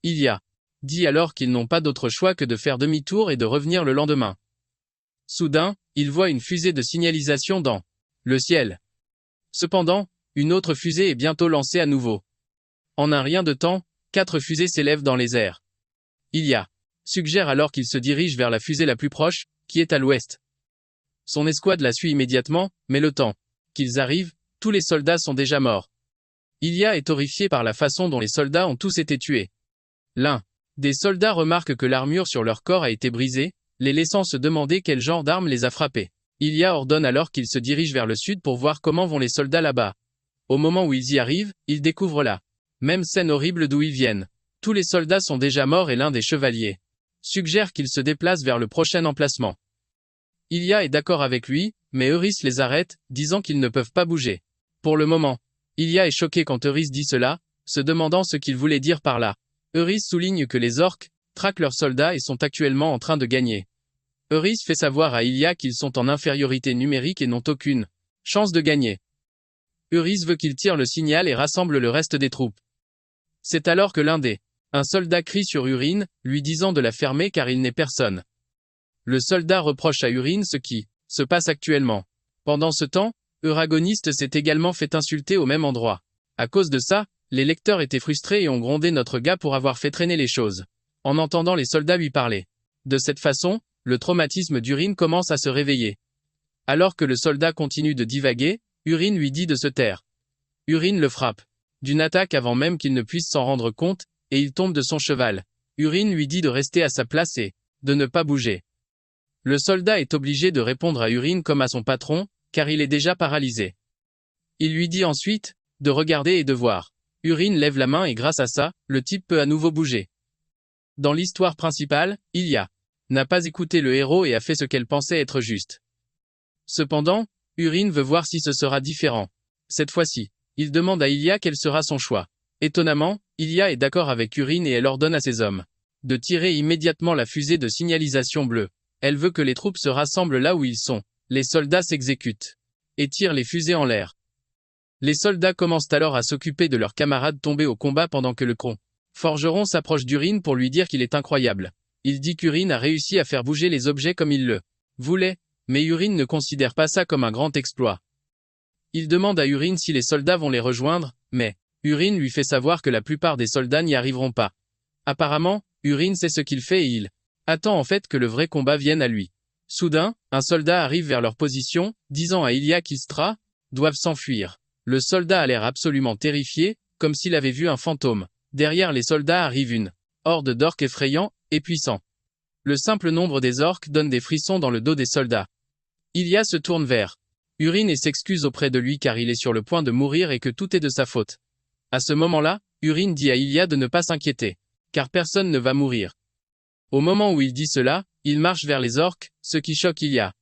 Ilia dit alors qu'ils n'ont pas d'autre choix que de faire demi-tour et de revenir le lendemain. Soudain, il voit une fusée de signalisation dans le ciel. Cependant, une autre fusée est bientôt lancée à nouveau. En un rien de temps, 4 fusées s'élèvent dans les airs. Ilya suggère alors qu'il se dirige vers la fusée la plus proche, qui est à l'ouest. Son escouade la suit immédiatement, mais le temps qu'ils arrivent, tous les soldats sont déjà morts. Ilya est horrifié par la façon dont les soldats ont tous été tués. L'un des soldats remarque que l'armure sur leur corps a été brisée, les laissant se demander quel genre d'arme les a frappés. Ilya ordonne alors qu'ils se dirigent vers le sud pour voir comment vont les soldats là-bas. Au moment où ils y arrivent, ils découvrent la même scène horrible d'où ils viennent. Tous les soldats sont déjà morts et l'un des chevaliers suggère qu'ils se déplacent vers le prochain emplacement. Ilya est d'accord avec lui, mais Eurys les arrête, disant qu'ils ne peuvent pas bouger. Pour le moment, Ilya est choqué quand Eurys dit cela, se demandant ce qu'il voulait dire par là. Eurys souligne que les orques traquent leurs soldats et sont actuellement en train de gagner. Eurys fait savoir à Ilya qu'ils sont en infériorité numérique et n'ont aucune chance de gagner. Eurys veut qu'il tire le signal et rassemble le reste des troupes. C'est alors que un soldat crie sur Urine, lui disant de la fermer car il n'est personne. Le soldat reproche à Urine ce qui se passe actuellement. Pendant ce temps, Euragoniste s'est également fait insulter au même endroit. À cause de ça, les lecteurs étaient frustrés et ont grondé notre gars pour avoir fait traîner les choses, en entendant les soldats lui parler. De cette façon, le traumatisme d'Urine commence à se réveiller. Alors que le soldat continue de divaguer, Urine lui dit de se taire. Urine le frappe d'une attaque avant même qu'il ne puisse s'en rendre compte, et il tombe de son cheval. Urine lui dit de rester à sa place et de ne pas bouger. Le soldat est obligé de répondre à Urine comme à son patron, car il est déjà paralysé. Il lui dit ensuite de regarder et de voir. Urine lève la main et grâce à ça, le type peut à nouveau bouger. Dans l'histoire principale, Ilya n'a pas écouté le héros et a fait ce qu'elle pensait être juste. Cependant, Urine veut voir si ce sera différent. Cette fois-ci, il demande à Ilya quel sera son choix. Étonnamment, Ilya est d'accord avec Urine et elle ordonne à ses hommes de tirer immédiatement la fusée de signalisation bleue. Elle veut que les troupes se rassemblent là où ils sont. Les soldats s'exécutent et tirent les fusées en l'air. Les soldats commencent alors à s'occuper de leurs camarades tombés au combat pendant que le forgeron s'approche d'Urine pour lui dire qu'il est incroyable. Il dit qu'Urine a réussi à faire bouger les objets comme il le voulait, mais Urine ne considère pas ça comme un grand exploit. Il demande à Urine si les soldats vont les rejoindre, mais Urine lui fait savoir que la plupart des soldats n'y arriveront pas. Apparemment, Urine sait ce qu'il fait et il attend en fait que le vrai combat vienne à lui. Soudain, un soldat arrive vers leur position, disant à Ilya qu'Istra doivent s'enfuir. Le soldat a l'air absolument terrifié, comme s'il avait vu un fantôme. Derrière les soldats arrive une horde d'orques effrayants et puissants. Le simple nombre des orques donne des frissons dans le dos des soldats. Ilya se tourne vers Urine et s'excuse auprès de lui car il est sur le point de mourir et que tout est de sa faute. À ce moment-là, Urine dit à Ilya de ne pas s'inquiéter, car personne ne va mourir. Au moment où il dit cela, il marche vers les orques, ce qui choque Ilya.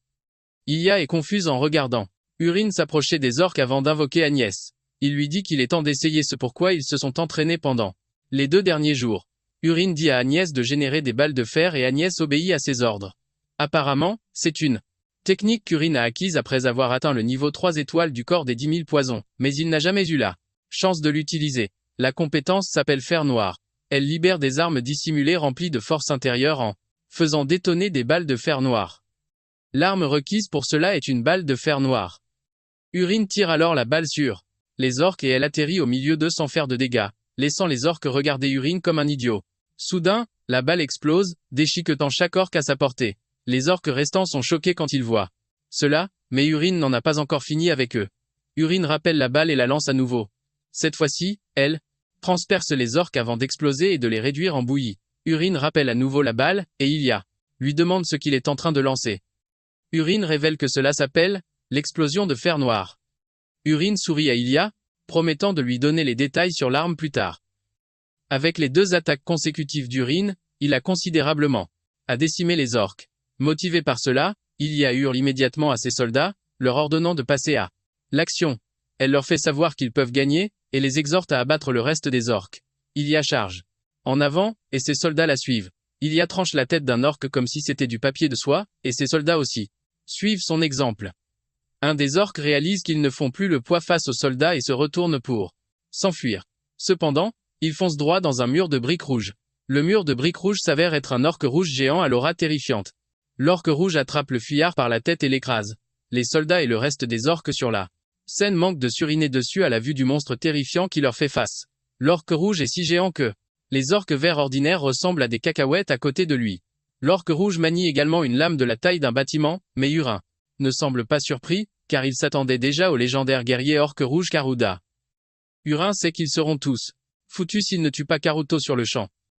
Ilya est confuse en regardant Urine s'approcher des orques avant d'invoquer Agnès. Il lui dit qu'il est temps d'essayer ce pourquoi ils se sont entraînés pendant les 2 derniers jours. Urine dit à Agnès de générer des balles de fer et Agnès obéit à ses ordres. Apparemment, c'est une technique qu'Urine a acquise après avoir atteint le niveau 3 étoiles du corps des 10 000 poisons, mais il n'a jamais eu la chance de l'utiliser. La compétence s'appelle fer noir. Elle libère des armes dissimulées remplies de force intérieure en faisant détonner des balles de fer noir. L'arme requise pour cela est une balle de fer noir. Urine tire alors la balle sur les orques et elle atterrit au milieu d'eux sans faire de dégâts, laissant les orques regarder Urine comme un idiot. Soudain, la balle explose, déchiquetant chaque orque à sa portée. Les orques restants sont choqués quand ils voient cela, mais Urine n'en a pas encore fini avec eux. Urine rappelle la balle et la lance à nouveau. Cette fois-ci, elle transperce les orques avant d'exploser et de les réduire en bouillie. Urine rappelle à nouveau la balle, et Ilya lui demande ce qu'il est en train de lancer. Urine révèle que cela s'appelle l'explosion de fer noir. Urine sourit à Ilya, promettant de lui donner les détails sur l'arme plus tard. Avec les 2 attaques consécutives d'Urine, il a considérablement décimé les orques. Motivé par cela, Ilya hurle immédiatement à ses soldats, leur ordonnant de passer à l'action. Elle leur fait savoir qu'ils peuvent gagner, et les exhorte à abattre le reste des orques. Ilya charge en avant, et ses soldats la suivent. Ilya tranche la tête d'un orque comme si c'était du papier de soie, et ses soldats aussi suivent son exemple. Un des orques réalise qu'ils ne font plus le poids face aux soldats et se retourne pour s'enfuir. Cependant, il fonce droit dans un mur de briques rouges. Le mur de briques rouges s'avère être un orque rouge géant à l'aura terrifiante. L'orque rouge attrape le fuyard par la tête et l'écrase. Les soldats et le reste des orques sur la scène manquent de suriner dessus à la vue du monstre terrifiant qui leur fait face. L'orque rouge est si géant que les orques verts ordinaires ressemblent à des cacahuètes à côté de lui. L'orque rouge manie également une lame de la taille d'un bâtiment, mais Hurin ne semble pas surpris, car il s'attendait déjà au légendaire guerrier orque rouge Karuda. Hurin sait qu'ils seront tous foutus s'ils ne tuent pas Karuto sur le champ.